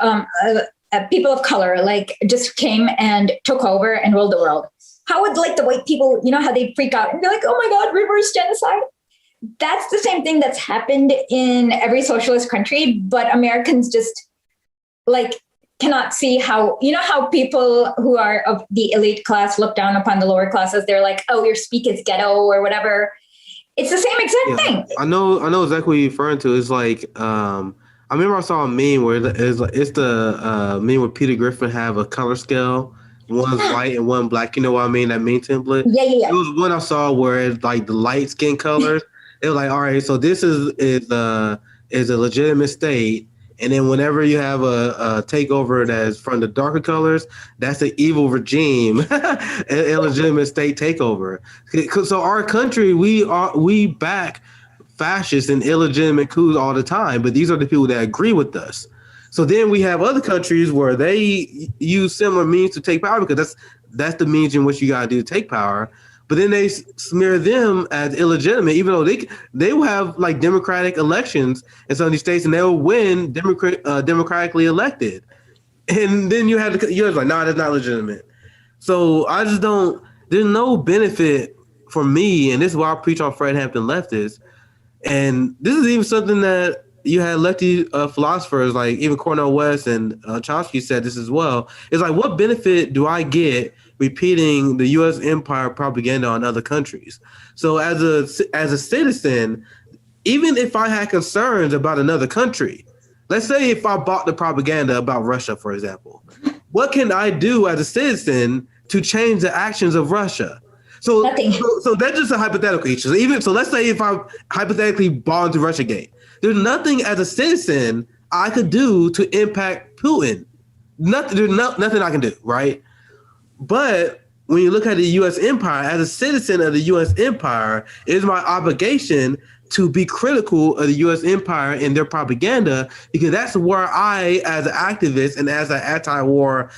people of color like just came and took over and ruled the world. How would like the white people, you know, how they'd freak out and be like, oh my God, reverse genocide? That's the same thing that's happened in every socialist country, but Americans just like cannot see how, you know, how people who are of the elite class look down upon the lower classes. They're like, oh, your speak is ghetto or whatever. It's the same exact thing. I know exactly what you're referring to. It's like, I remember I saw a meme where it's the meme where Peter Griffin have a color scale. One's white and one black. You know what I mean? That meme template. Yeah. It was one I saw where it's like the light skin colors. It was like, all right, so this is a legitimate state. And then whenever you have a takeover that's from the darker colors, that's an evil regime, an illegitimate state takeover. So our country, we back fascists and illegitimate coups all the time, but these are the people that agree with us. So then we have other countries where they use similar means to take power because that's the means in which you got to do to take power. But then they smear them as illegitimate, even though they will have like democratic elections in some of these states, and they will win democratically elected. And then you're like, nah, that's not legitimate. So I just don't. There's no benefit for me, and this is why I preach on Fred Hampton leftists. And this is even something that you had lefty philosophers like even Cornel West and Chomsky said this as well. It's like, what benefit do I get repeating the U.S. empire propaganda on other countries? So as a citizen, even if I had concerns about another country, let's say if I bought the propaganda about Russia, for example, what can I do as a citizen to change the actions of Russia? So that's just a hypothetical issue. So let's say if I hypothetically bought into Russiagate, there's nothing as a citizen I could do to impact Putin. There's nothing I can do, right? But when you look at the U.S. empire, as a citizen of the U.S. empire, it is my obligation to be critical of the U.S. empire and their propaganda, because that's where I, as an activist and as an anti-war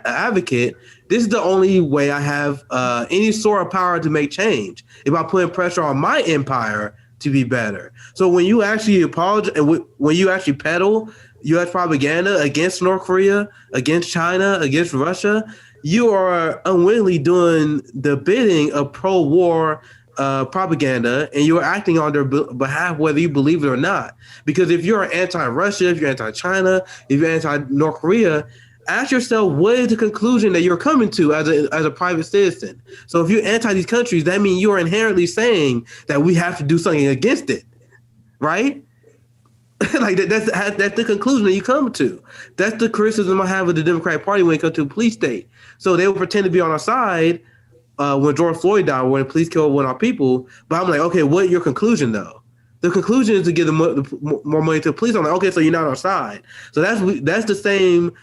advocate, this is the only way I have any sort of power to make change, if I put pressure on my empire to be better. So when you actually apologize and when you actually peddle U.S. propaganda against North Korea, against China, against Russia, you are unwittingly doing the bidding of pro-war propaganda, and you're acting on their behalf whether you believe it or not. Because if you're anti-Russia, if you're anti-China, if you're anti-North Korea, ask yourself, what is the conclusion that you're coming to as a private citizen? So if you're anti these countries, that means you're inherently saying that we have to do something against it, right? Like that's the conclusion that you come to. That's the criticism I have of the Democratic Party when it comes to a police state. So they will pretend to be on our side when George Floyd died, when the police killed one of our people. But I'm like, okay, what's your conclusion though? The conclusion is to give more money to the police. I'm like, okay, so you're not on our side. So that's the same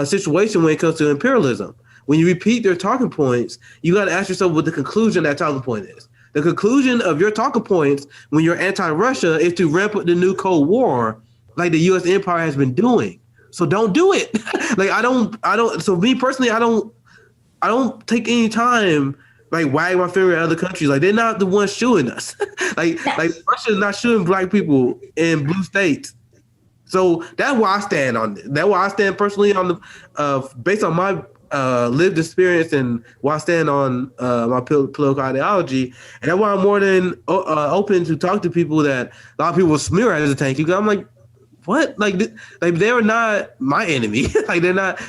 situation when it comes to imperialism. When you repeat their talking points, you got to ask yourself what the conclusion of that talking point is. The conclusion of your talking points when you're anti-Russia is to ramp up the new Cold War, like the U.S. empire has been doing. So don't do it. Like I don't. So me personally, I don't take any time like wag my finger at other countries. Like they're not the ones shooting us. like Russia's not shooting black people in blue states. So that's where I stand on it. That's where I stand personally on the based on my lived experience and where I stand on my political ideology. And that's why I'm more than open to talk to people that a lot of people smear as a tank. I'm like, what? Like they're not my enemy. Like they're not.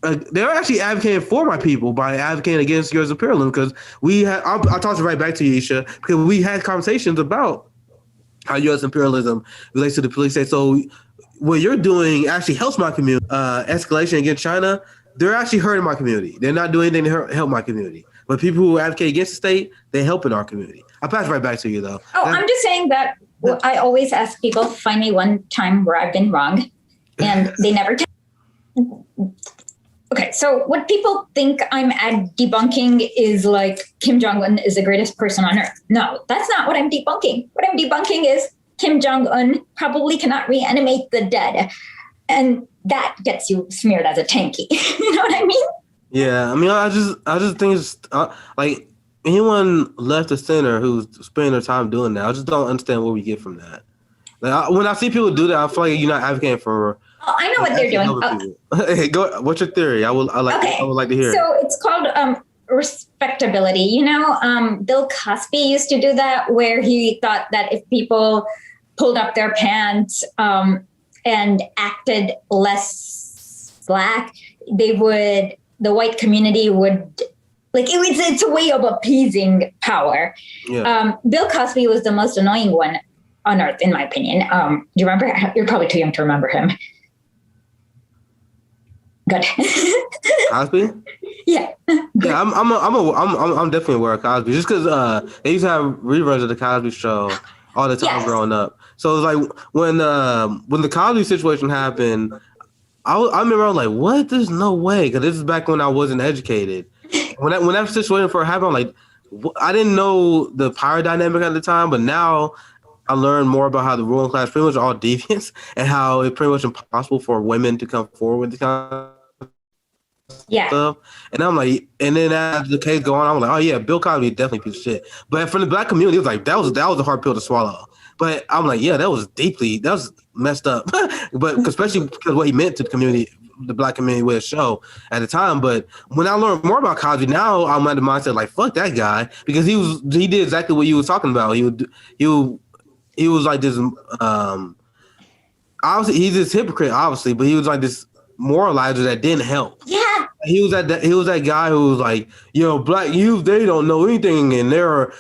They're actually advocating for my people by advocating against U.S. imperialism, because we had. I'll toss it right back to you, Isha, because we had conversations about how U.S. imperialism relates to the police state. So what you're doing actually helps my community. Escalation against China, they're actually hurting my community. They're not doing anything to help my community. But people who advocate against the state, they help in our community. I'll pass it right back to you, though. Oh, I'm just saying that I always ask people, find me one time where I've been wrong, and they never tell. Okay, so what people think I'm at debunking is like Kim Jong-un is the greatest person on earth. No, that's not what I'm debunking. What I'm debunking is Kim Jong-un probably cannot reanimate the dead. And that gets you smeared as a tanky. You know what I mean? Yeah, I mean, I just think it's like anyone left of center who's spending their time doing that. I just don't understand what we get from that. Like when I see people do that, I feel like you're not advocating for. Oh, I know what they're doing. Hey, go. What's your theory? I would like to hear. So it's called respectability. You know, Bill Cosby used to do that, where he thought that if people pulled up their pants and acted less black, the white community would. Like it's a way of appeasing power. Yeah. Bill Cosby was the most annoying one on earth, in my opinion. Do you remember? You're probably too young to remember him. Good. Cosby? Yeah. Yeah, I'm definitely aware of Cosby, just because they used to have reruns of the Cosby Show all the time growing up. So it was like when the Cosby situation happened, I remember I was like, what? There's no way, because this is back when I wasn't educated. When that situation first happened, I'm like, I didn't know the power dynamic at the time, but now I learned more about how the ruling class pretty much all deviants and how it's pretty much impossible for women to come forward with this kind of stuff. And I'm like, and then as the case go on, I'm like, oh yeah, Bill Cosby definitely a piece of shit. But from the black community, it was like that was a hard pill to swallow. But I'm like, yeah, that was messed up. But especially because what he meant to the community, the black community with a show at the time. But when I learned more about Cosby, now I'm at the mindset like, fuck that guy, because he did exactly what you were talking about. He was like this obviously he's this hypocrite, obviously, but he was like this moralizer that didn't help. Yeah. He was that guy who was like, yo, black youth, they don't know anything, and they're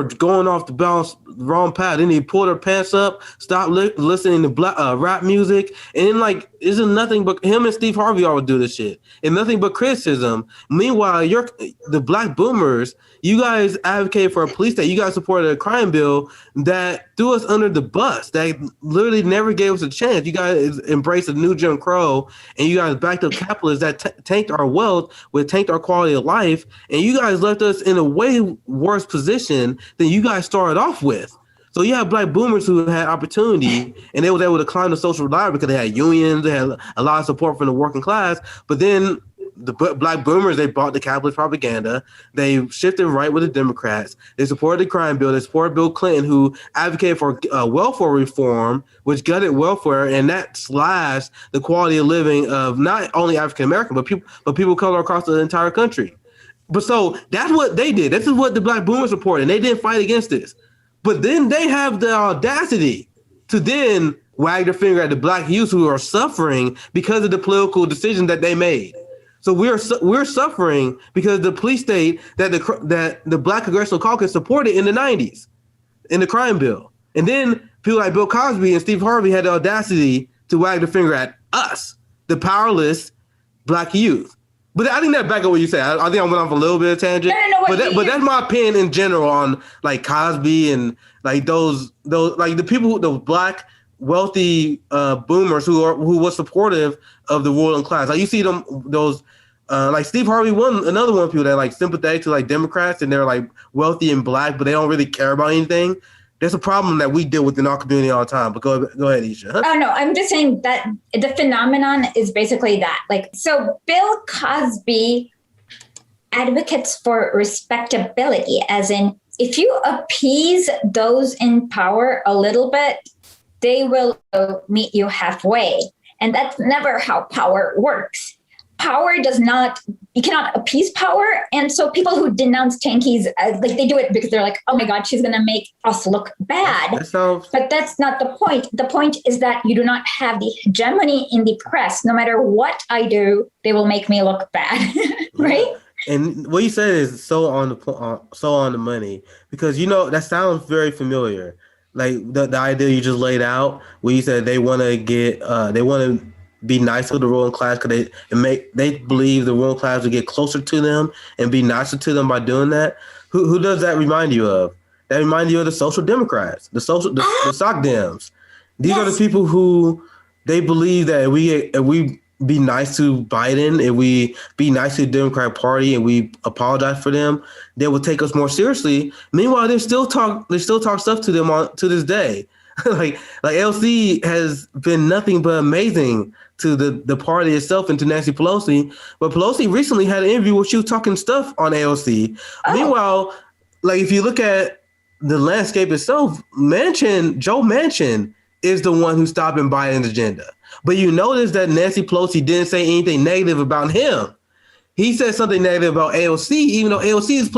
going off the wrong path. Then he pulled their pants up, stopped listening to black rap music, and then like isn't nothing but him and Steve Harvey always do this shit, and nothing but criticism. Meanwhile, you're the black boomers. You guys advocate for a police state. You guys supported a crime bill that threw us under the bus, that literally never gave us a chance. You guys embraced a new Jim Crow, and you guys backed up capitalists that tanked our wealth, tanked our quality of life, and you guys left us in a way worse position than you guys started off with. So you have black boomers who had opportunity, and they was able to climb the social ladder because they had unions, they had a lot of support from the working class, but then the black boomers, they bought the capitalist propaganda. They shifted right with the Democrats. They supported the crime bill. They supported Bill Clinton, who advocated for welfare reform, which gutted welfare, and that slashed the quality of living of not only African American, but people of color across the entire country. But so that's what they did. This is what the black boomers supported, and they didn't fight against this. But then they have the audacity to then wag their finger at the black youth who are suffering because of the political decision that they made. So we're suffering because the police state that the Black Congressional Caucus supported in the 90s in the crime bill. And then people like Bill Cosby and Steve Harvey had the audacity to wag the finger at us, the powerless black youth. But I think that back up what you said. I think I went off a little bit of tangent. But that's my opinion in general on like Cosby and like those like the people, those black wealthy boomers who was supportive of the ruling class. Like you see those like Steve Harvey, another one of people that like sympathetic to like Democrats, and they're like wealthy and black, but they don't really care about anything. There's a problem that we deal with in our community all the time. But go ahead, Isha. Oh no, I'm just saying that the phenomenon is basically that. Like, so Bill Cosby advocates for respectability, as in if you appease those in power a little bit, they will meet you halfway. And that's never how power works. Power does not, you cannot appease power. And so people who denounce tankies, like they do it because they're like, oh my God, she's going to make us look bad. But that's not the point. The point is that you do not have the hegemony in the press. No matter what I do, they will make me look bad. Right? And what you said is so on the money, because, you know, that sounds very familiar. like the idea you just laid out, where you said they want to be nice to the ruling class because they believe the ruling class will get closer to them and be nicer to them by doing that. Who does that remind you of? That reminds you of the Social Democrats, the Soc Dems. These are the people who they believe that if we be nice to Biden, if we be nice to the Democratic Party, and we apologize for them, they will take us more seriously. Meanwhile, they still talk stuff to them to this day. like LC has been nothing but amazing to the party itself and to Nancy Pelosi. But Pelosi recently had an interview where she was talking stuff on AOC. Oh. Meanwhile, like if you look at the landscape itself, Joe Manchin is the one who's stopping Biden's agenda. But you notice that Nancy Pelosi didn't say anything negative about him. He said something negative about AOC, even though AOC is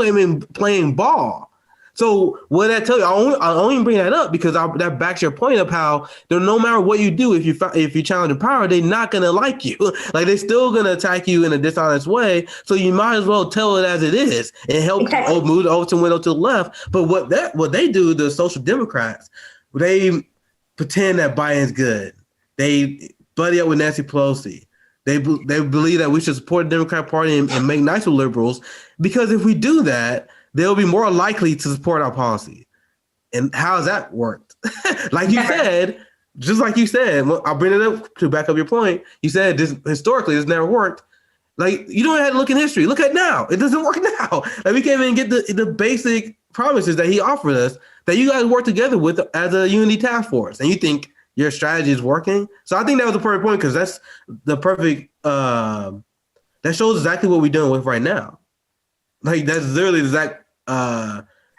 playing ball. So what that tell you? I only bring that up because that backs your point of how no matter what you do, if you challenge the power, they're not gonna like you. Like they're still gonna attack you in a dishonest way. So you might as well tell it as it is and help move the Overton window to the left. But what they do, the Social Democrats, they pretend that Biden's good. They buddy up with Nancy Pelosi. They believe that we should support the Democratic Party and make nice with liberals, because if we do that, they'll be more likely to support our policy. And how's that worked? Like you said, just like you said, I'll bring it up to back up your point. You said historically this never worked. Like you don't have to look in history. Look at now. It doesn't work now. Like we can't even get the basic promises that he offered us that you guys work together with as a unity task force. And you think your strategy is working. So I think that was the perfect point because that's the perfect, that shows exactly what we're dealing with right now. Like that's literally the exact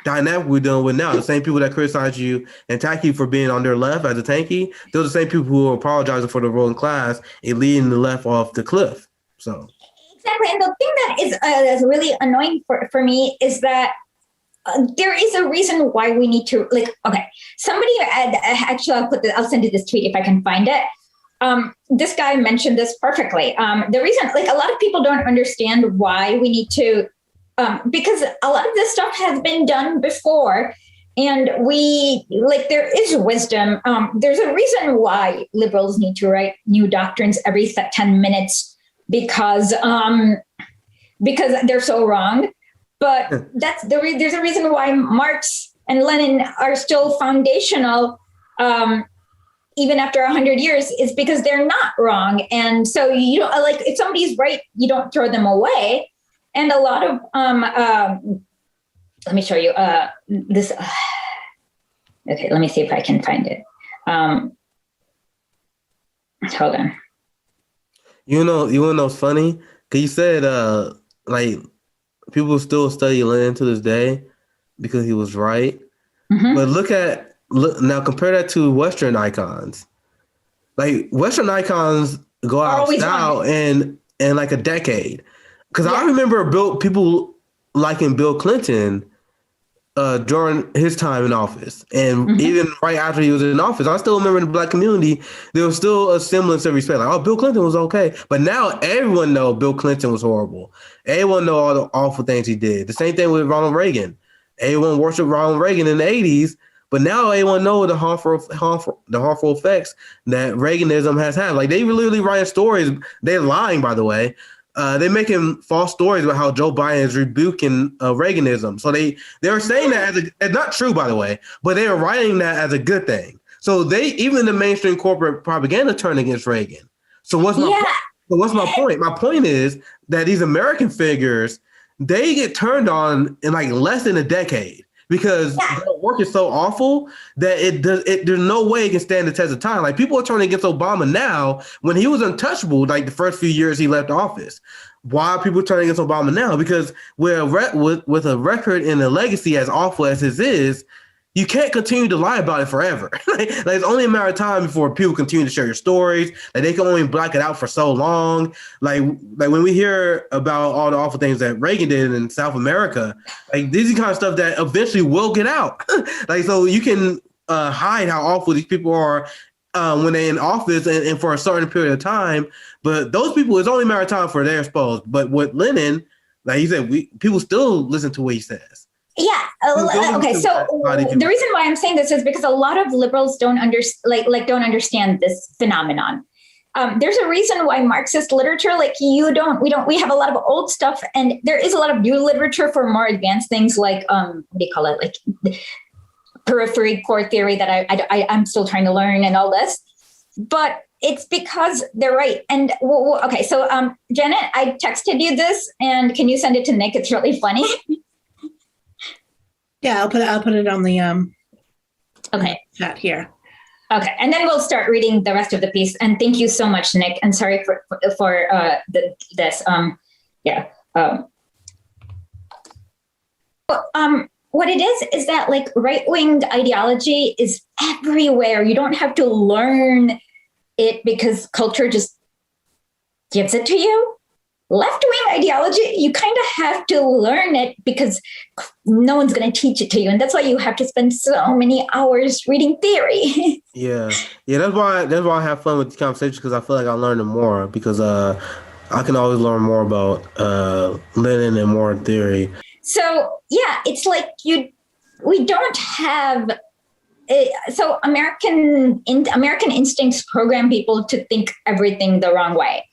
dynamic we're dealing with now. The same people that criticize you and attack you for being on their left as a tanky, they're the same people who are apologizing for the ruling class and leading the left off the cliff. So exactly. And the thing that is really annoying for me is that there is a reason why we need to somebody actually I'll send you this tweet if I can find it. This guy mentioned this perfectly. The reason, a lot of people don't understand why we need to, because a lot of this stuff has been done before, and there is wisdom. There's a reason why liberals need to write new doctrines every 10 minutes because they're so wrong. But there's a reason why Marx and Lenin are still foundational, even after 100 years, is because they're not wrong. And so if somebody's right, you don't throw them away. And a lot of let me show you this. Okay, let me see if I can find it. Hold on. You wanna know what's funny? Cause you said people still study Lenin to this day because he was right. Mm-hmm. But now compare that to Western icons. Like Western icons go out of style in like a decade. Because I remember people liking Bill Clinton during his time in office. And even right after he was in office, I still remember in the Black community, there was still a semblance of respect. Like, oh, Bill Clinton was okay. But now everyone knows Bill Clinton was horrible. Everyone knows all the awful things he did. The same thing with Ronald Reagan. Everyone worshiped Ronald Reagan in the 80s. But now everyone knows the harmful effects that Reaganism has had. Like, they literally writing stories. They're lying, by the way. They're making false stories about how Joe Biden is rebuking Reaganism. So they're saying that it's not true, by the way, but they are writing that as a good thing. So even the mainstream corporate propaganda turned against Reagan. So what's my point? My point is that these American figures, they get turned on in like less than a decade because their work is so awful that there's no way it can stand the test of time. Like people are turning against Obama now when he was untouchable, like the first few years he left office. Why are people turning against Obama now? Because with a record and a legacy as awful as his is, you can't continue to lie about it forever. Like it's only a matter of time before people continue to share your stories. Like they can only black it out for so long. Like when we hear about all the awful things that Reagan did in South America, like these are the kind of stuff that eventually will get out. Like so you can hide how awful these people are when they're in office and for a certain period of time. But those people, it's only a matter of time for they're exposed. But with Lenin, like he said, people still listen to what he says. Yeah. Okay. So the reason why I'm saying this is because a lot of liberals don't understand this phenomenon. There's a reason why Marxist literature, we have a lot of old stuff, and there is a lot of new literature for more advanced things like, what do you call it? Like periphery core theory that I'm still trying to learn and all this, but it's because they're right. And okay. So, Janet, I texted you this, and can you send it to Nick? It's really funny. Yeah, I'll put it on the okay chat here. Okay, and then we'll start reading the rest of the piece. And thank you so much, Nick. And sorry for this. What it is that like right-wing ideology is everywhere. You don't have to learn it because culture just gives it to you. Left-wing ideology, you kind of have to learn it because no one's going to teach it to you. And that's why you have to spend so many hours reading theory. Yeah. That's why I have fun with the conversation, because I feel like I'm learning more, because I can always learn more about Lenin and more theory. So, yeah, it's like we don't have... So American instincts program people to think everything the wrong way.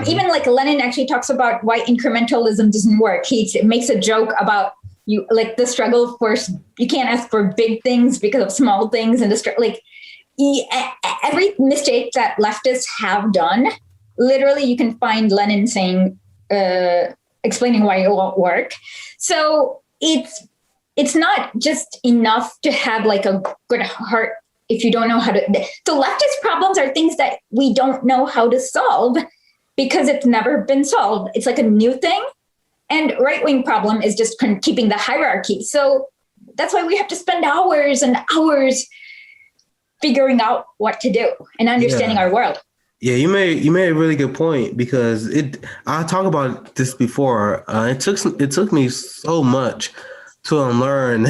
Even like Lenin actually talks about why incrementalism doesn't work. He makes a joke about the struggle for, you can't ask for big things because of small things, and every mistake that leftists have done, literally you can find Lenin saying, explaining why it won't work. So it's not just enough to have like a good heart if you don't know how to. The leftist problems are things that we don't know how to solve, because it's never been solved. It's like a new thing. And right-wing problem is just keeping the hierarchy. So that's why we have to spend hours and hours figuring out what to do and understanding our world. Yeah, you made a really good point, because I talked about this before. It took me so much to unlearn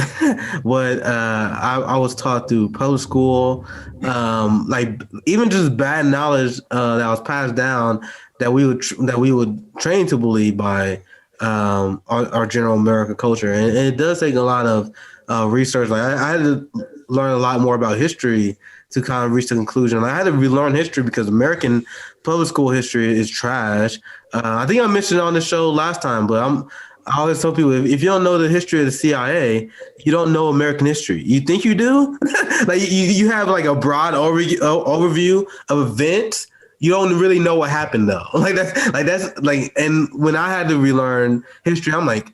what I was taught through public school, like even just bad knowledge that was passed down that we would train to believe by our general American culture, and it does take a lot of research. Like I had to learn a lot more about history to kind of reach the conclusion. Like I had to relearn history because American public school history is trash. I think I mentioned it on the show last time, but I always tell people, if you don't know the history of the CIA, you don't know American history. You think you do? Like you have like a broad overview of events. You don't really know what happened though. And when I had to relearn history, I'm like,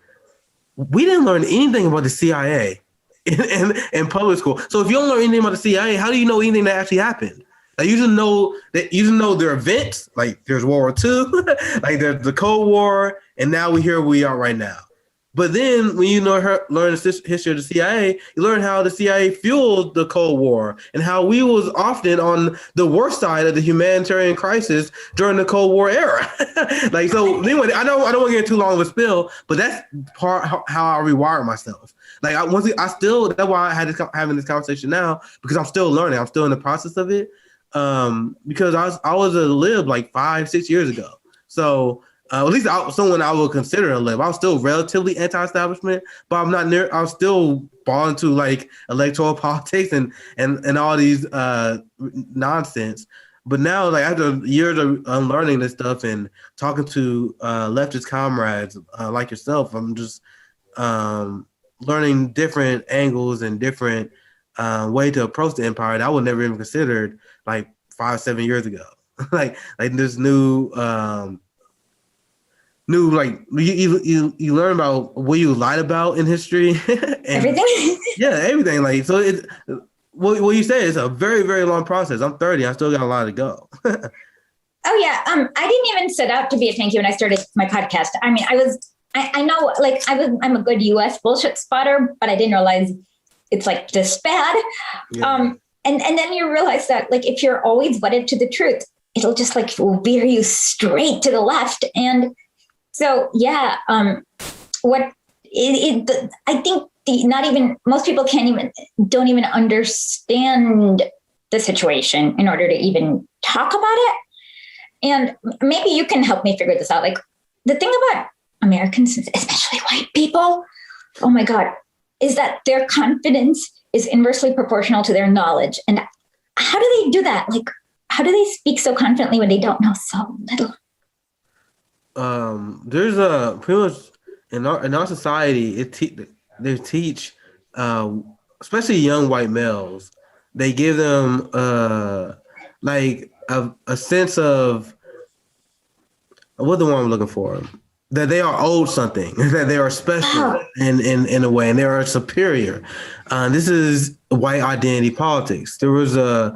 we didn't learn anything about the CIA in public school. So if you don't learn anything about the CIA, how do you know anything that actually happened? Like you just know their events. Like there's World War II, like there's the Cold War, and now where we are right now. But then when you learn the history of the CIA, you learn how the CIA fueled the Cold War and how we was often on the worst side of the humanitarian crisis during the Cold War era. Like, so anyway, I don't want to get too long of a spill, but that's part how I rewired myself. Like that's why I had having this conversation now, because I'm still learning. I'm still in the process of it. Because I was a lib like 5-6 years ago. So at least someone I would consider a lib. I was still relatively anti-establishment, but I'm not near. I was still bought into like electoral politics and all these nonsense. But now, like after years of unlearning this stuff and talking to leftist comrades like yourself, I'm just learning different angles and different way to approach the empire that I would never even considered like 5-7 years ago. like this new like you learn about what you lied about in history. And, everything. Yeah, everything. Like so, it what you say is a very, very long process. I'm 30. I still got a lot to go. Oh yeah. I didn't even set out to be a tanky when I started my podcast. I mean, I know like I'm a good US bullshit spotter, but I didn't realize it's like this bad. Yeah. And then you realize that like if you're always wedded to the truth, it'll just like veer you straight to the left. And so yeah, I think most people don't even understand the situation in order to even talk about it. And maybe you can help me figure this out. Like the thing about Americans, especially white people, oh my God, is that their confidence is inversely proportional to their knowledge. And how do they do that? Like, how do they speak so confidently when they don't know so little? There's a pretty much in our society, they teach, especially young white males, they give them like a sense of what the one I'm looking for, that they are owed something, that they are special in a way, and they are superior. This is white identity politics. There was a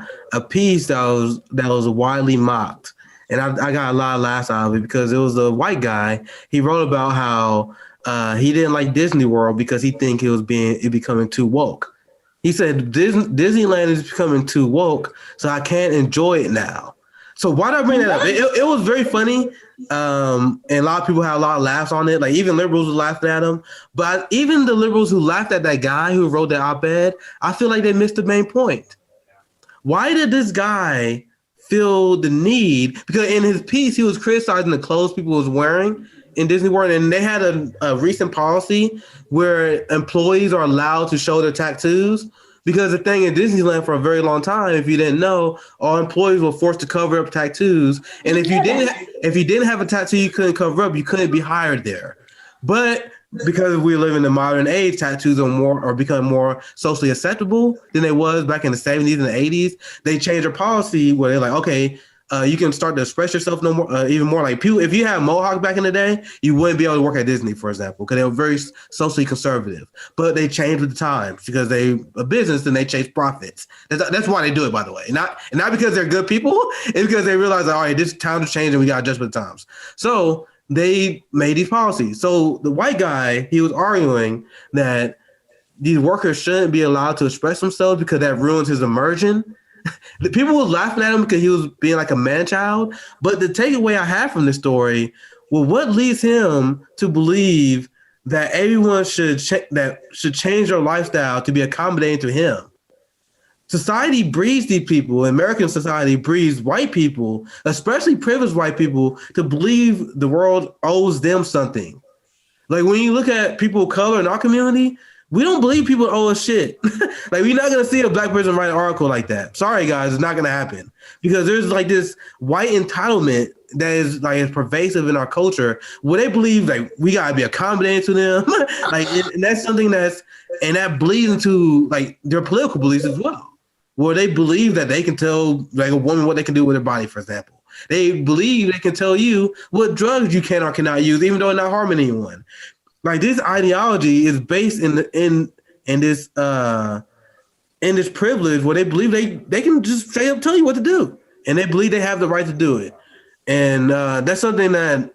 piece that was widely mocked, and I got a lot of laughs out of it because it was a white guy. He wrote about how he didn't like Disney World because he think it becoming too woke. He said Disneyland is becoming too woke, so I can't enjoy it now. So why did I bring that up? It was very funny. And a lot of people had a lot of laughs on it. Like even liberals were laughing at him. But even the liberals who laughed at that guy who wrote that op-ed, I feel like they missed the main point. Why did this guy feel the need? Because in his piece, he was criticizing the clothes people was wearing in Disney World, and they had a recent policy where employees are allowed to show their tattoos. Because the thing in Disneyland for a very long time, if you didn't know, all employees were forced to cover up tattoos, and if you didn't have a tattoo, you couldn't cover up. You couldn't be hired there. But because we live in the modern age, tattoos are becoming more socially acceptable than they was back in the 70s and the 80s. They changed their policy where they're like, okay, you can start to express yourself no more, even more. Like people, if you had mohawk back in the day, you wouldn't be able to work at Disney, for example, because they were very socially conservative. But they changed with the times because they a business and they chase profits. That's why they do it, by the way. Not because they're good people. It's because they realize, all right, this time is changing. We got to adjust with the times. So they made these policies. So the white guy, he was arguing that these workers shouldn't be allowed to express themselves because that ruins his immersion. The people were laughing at him because he was being like a man-child. But the takeaway I have from this story, well, what leads him to believe that everyone should change their lifestyle to be accommodating to him? Society breeds these people. American society breeds white people, especially privileged white people, to believe the world owes them something. Like when you look at people of color in our community, we don't believe people owe us shit. Like we're not gonna see a black person write an article like that. Sorry guys, it's not gonna happen. Because there's like this white entitlement that is like pervasive in our culture where they believe like we gotta be accommodating to them. Like and that's something that bleeds into like their political beliefs as well. Where they believe that they can tell like a woman what they can do with her body, for example. They believe they can tell you what drugs you can or cannot use, even though it's not harming anyone. Like this ideology is based in this privilege where they believe they can just straight up tell you what to do, and they believe they have the right to do it. And that's something that,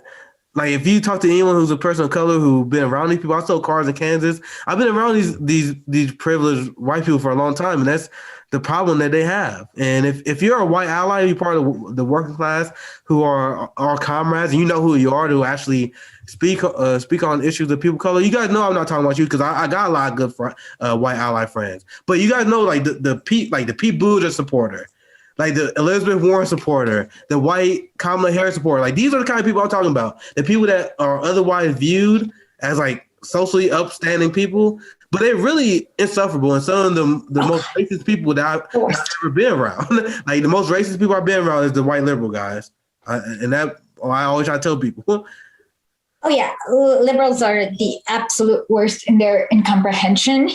like, if you talk to anyone who's a person of color who's been around these people, I sold cars in Kansas. I've been around these privileged white people for a long time, and that's the problem that they have. And if you're a white ally, you're part of the working class who are our comrades, and you know who you are to actually speak on issues of people of color. You guys know I'm not talking about you because I got a lot of good white ally friends. But you guys know like the Pete Buttigieg supporter, like the Elizabeth Warren supporter, the white Kamala Harris supporter. Like these are the kind of people I'm talking about. The people that are otherwise viewed as like socially upstanding people, but they're really insufferable. And some of the most racist people that I've ever been around. Like the most racist people I've been around is the white liberal guys. And that I always try to tell people. Oh yeah, liberals are the absolute worst in their incomprehension.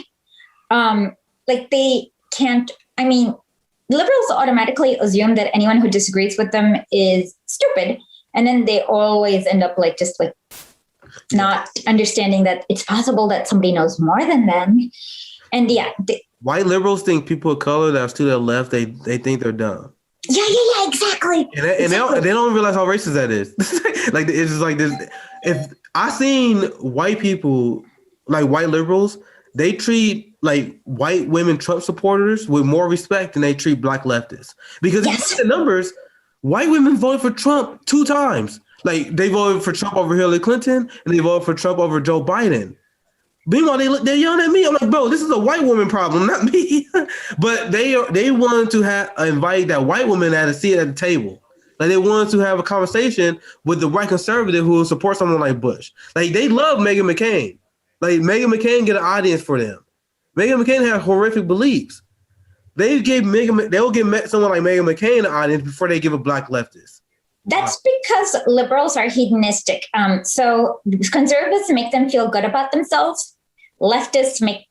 Like they can't. I mean, liberals automatically assume that anyone who disagrees with them is stupid, and then they always end up like just like not understanding that it's possible that somebody knows more than them. And yeah, white liberals think people of color that's to their left, they think they're dumb. Yeah, exactly. And they don't realize how racist that is. Like it's just like this. If I seen white people, like white liberals, they treat like white women Trump supporters with more respect than they treat black leftists. Because if you look at the numbers, white women voted for Trump 2 times. Like they voted for Trump over Hillary Clinton, and they voted for Trump over Joe Biden. Meanwhile, they're yelling at me. I'm like, bro, this is a white woman problem, not me. But they wanted to invite that white woman to sit at the table. Like they wanted to have a conversation with the white conservative who will support someone like Bush. Like they love Meghan McCain. Like Meghan McCain get an audience for them. Meghan McCain had horrific beliefs. They'll give someone like Meghan McCain an audience before they give a black leftist. That's because liberals are hedonistic. So conservatives make them feel good about themselves. Leftists make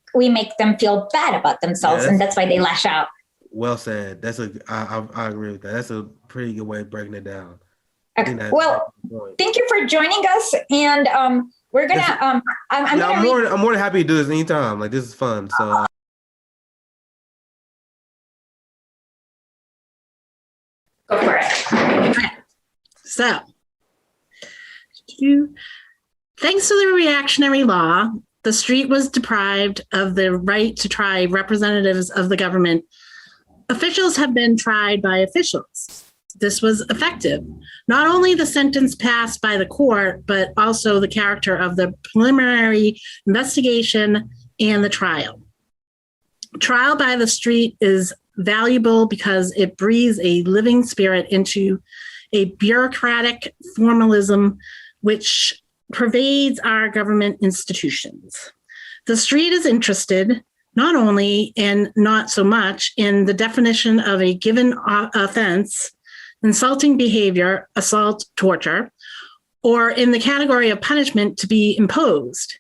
them feel bad about themselves, and that's why they lash out. Well said. I agree with that. That's a pretty good way of breaking it down. Okay. Well, thank you for joining us, and we're gonna. I'm more than happy to do this anytime. Like, this is fun. So. Go for it. So, thanks to the reactionary law, the street was deprived of the right to try representatives of the government. Officials have been tried by officials. This was effective. Not only the sentence passed by the court, but also the character of the preliminary investigation and the trial. Trial by the street is valuable because it breathes a living spirit into a bureaucratic formalism which pervades our government institutions. The street is interested not only and not so much in the definition of a given offense, insulting behavior, assault, torture, or in the category of punishment to be imposed.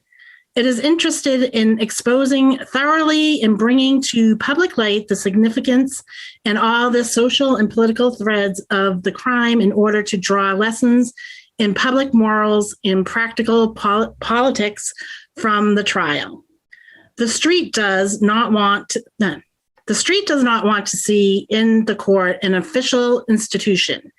It is interested in exposing thoroughly and bringing to public light the significance and all the social and political threads of the crime in order to draw lessons in public morals and practical politics from the trial. The street does not want to see in the court an official institution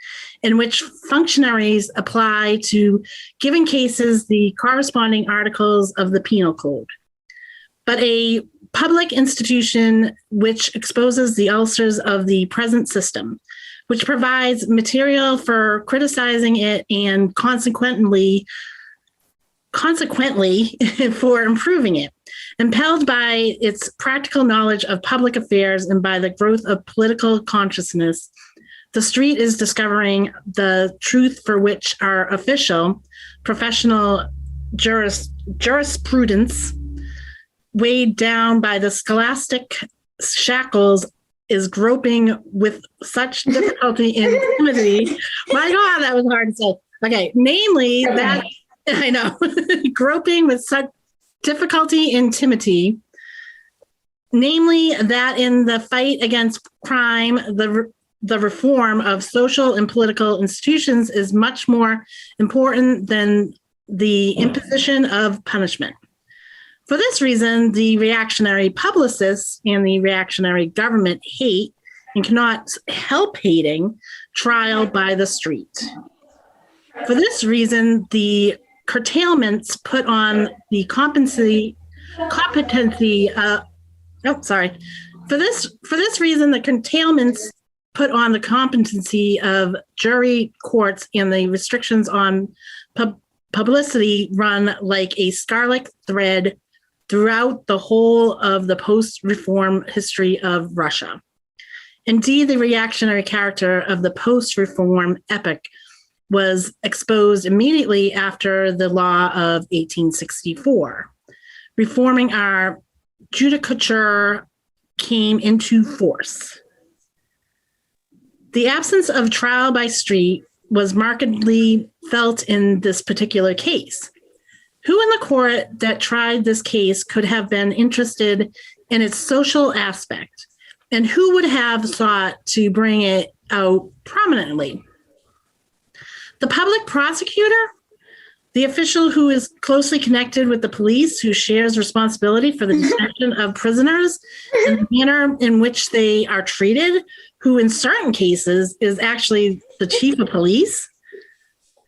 in which functionaries apply to given cases the corresponding articles of the penal code, but a public institution which exposes the ulcers of the present system, which provides material for criticizing it and consequently for improving it. Impelled by its practical knowledge of public affairs and by the growth of political consciousness, the street is discovering the truth for which our official, professional jurisprudence, weighed down by the scholastic shackles, is groping with such difficulty and timidity. My God, that was hard to say. Okay, namely that, I know, groping with such difficulty and timidity, namely that in the fight against crime, the reform of social and political institutions is much more important than the imposition of punishment. For this reason, the reactionary publicists and the reactionary government hate and cannot help hating trial by the street. For this reason, the curtailments put on the competency. For this reason, the curtailments put on the competency of jury courts and the restrictions on publicity run like a scarlet thread throughout the whole of the post-reform history of Russia. Indeed, the reactionary character of the post-reform epoch was exposed immediately after the law of 1864. Reforming our judicature came into force. The absence of trial by street was markedly felt in this particular case. Who in the court that tried this case could have been interested in its social aspect, and who would have sought to bring it out prominently? The public prosecutor, the official who is closely connected with the police, who shares responsibility for the detention of prisoners and the manner in which they are treated, who in certain cases is actually the chief of police.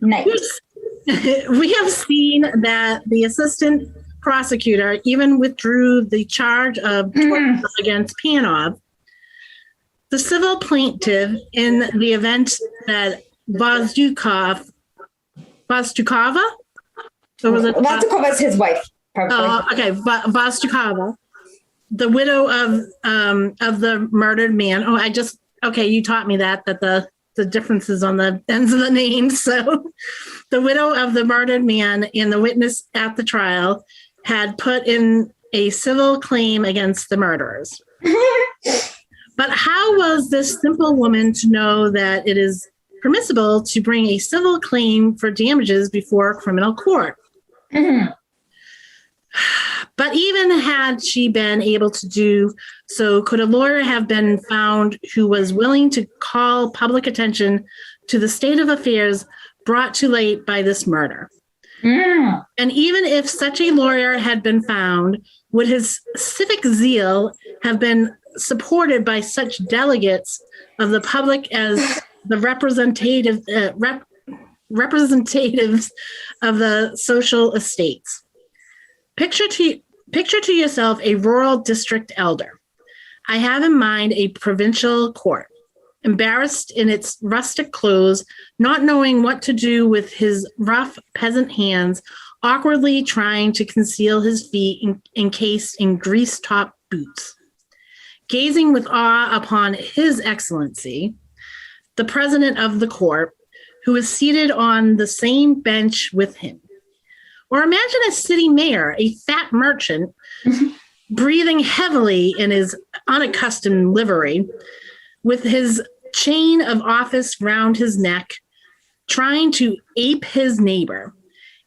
Nice. We have seen that the assistant prosecutor even withdrew the charge of torture against Panov. The civil plaintiff, in the event that Vozdukova, or was it? Vozdukova is his wife, probably. Okay, Vozdukova, the widow of the murdered man. You taught me that the differences on the ends of the names. So the widow of the murdered man and the witness at the trial had put in a civil claim against the murderers. But how was this simple woman to know that it is permissible to bring a civil claim for damages before a criminal court? Mm-hmm. But even had she been able to do so, could a lawyer have been found who was willing to call public attention to the state of affairs brought to light by this murder? Mm. And even if such a lawyer had been found, would his civic zeal have been supported by such delegates of the public as the representatives of the social estates? Picture to yourself a rural district elder. I have in mind a provincial court, embarrassed in its rustic clothes, not knowing what to do with his rough peasant hands, awkwardly trying to conceal his feet encased in grease-topped boots. Gazing with awe upon His Excellency, the president of the court, who is seated on the same bench with him. Or imagine a city mayor, a fat merchant, breathing heavily in his unaccustomed livery, with his chain of office round his neck, trying to ape his neighbor,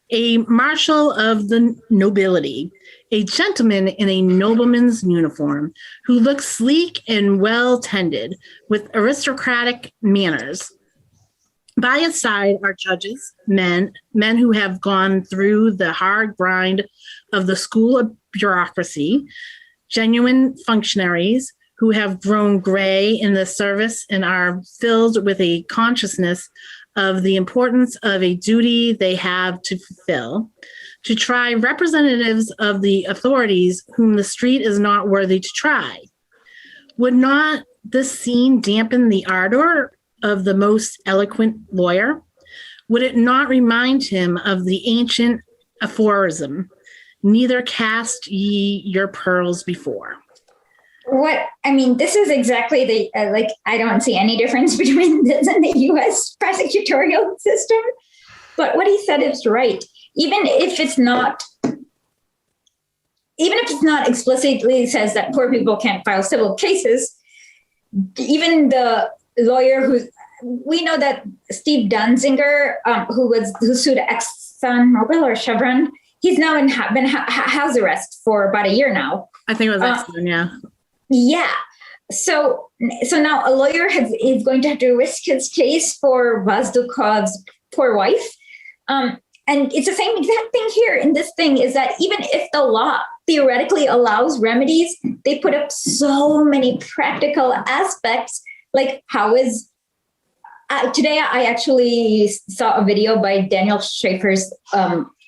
a marshal of the nobility, a gentleman in a nobleman's uniform, who looks sleek and well-tended, with aristocratic manners. By his side are judges, men who have gone through the hard grind of the school of bureaucracy, genuine functionaries who have grown gray in the service and are filled with a consciousness of the importance of a duty they have to fulfill, to try representatives of the authorities whom the street is not worthy to try. Would not this scene dampen the ardor of the most eloquent lawyer? Would it not remind him of the ancient aphorism, neither cast ye your pearls before? This is exactly the, I don't see any difference between this and the US prosecutorial system. But what he said is right. Even if it's not explicitly says that poor people can't file civil cases, even the lawyer we know that Steve Donziger, who sued ExxonMobil or Chevron, he's now been house arrest for about a year now. I think it was Exxon, yeah. Yeah. So now a lawyer is going to have to risk his case for Vazdukov's poor wife. And it's the same exact thing here in this thing, is that even if the law theoretically allows remedies, they put up so many practical aspects, like how is today I actually saw a video by Daniel Schaefer's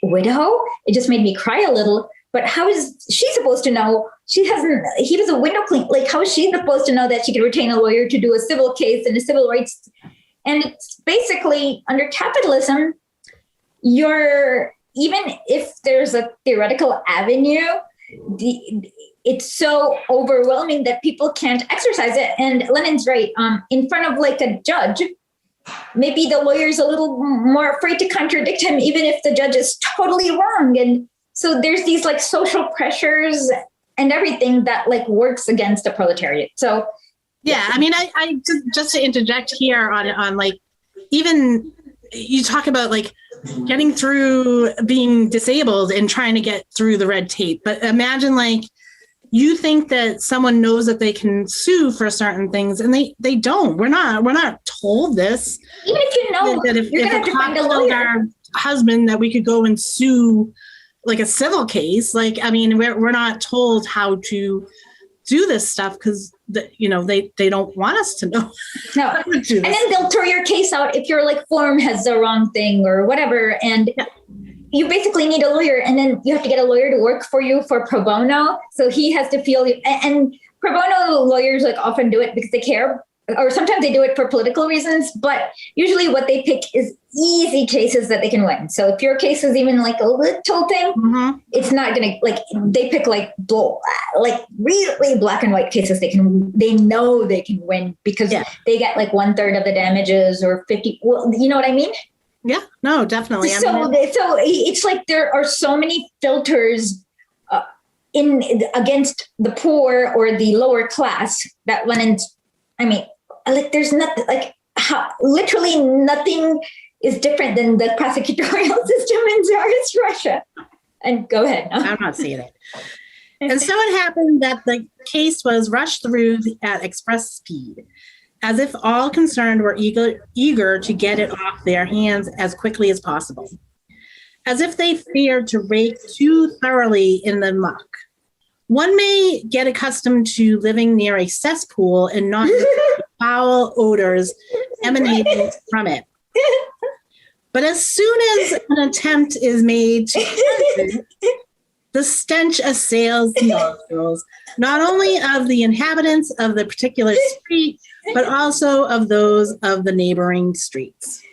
widow. It just made me cry a little. But how is she supposed to know? He was a window cleaner. Like, how is she supposed to know that she could retain a lawyer to do a civil case and a civil rights? And it's basically under capitalism, even if there's a theoretical avenue, it's so overwhelming that people can't exercise it. And Lenin's right. In front of like a judge, maybe the lawyer's a little more afraid to contradict him, even if the judge is totally wrong. And so there's these like social pressures and everything that like works against the proletariat. So yeah, I mean, I just to interject here on like, even you talk about like getting through being disabled and trying to get through the red tape, but imagine like you think that someone knows that they can sue for certain things and they don't. We're not told this. Even if you know that if a cop killed our husband, that we could go and sue like a civil case. Like, I mean, we're not told how to do this stuff because they don't want us to know. No, and then they'll throw your case out if your like form has the wrong thing or whatever, and you basically need a lawyer, and then you have to get a lawyer to work for you for pro bono. So he has to feel you, and pro bono lawyers like often do it because they care, or sometimes they do it for political reasons, but usually what they pick is easy cases that they can win. So if your case is even like a little thing, it's not going to, like, they pick like really black and white cases they know they can win because they get like 1/3 of the damages or 50. Well, you know what I mean? Yeah, no, definitely. So it's like there are so many filters against the poor or the lower class that Lenin's, I mean, like there's nothing, like literally nothing is different than the prosecutorial system in Tsarist Russia. And go ahead. No? I'm not seeing it. And so it happened that the case was rushed through at express speed, as if all concerned were eager to get it off their hands as quickly as possible, as if they feared to rake too thoroughly in the muck. One may get accustomed to living near a cesspool and not foul odors emanating from it. But as soon as an attempt is made to cleanse it, the stench assails the nostrils, not only of the inhabitants of the particular street, but also of those of the neighboring streets.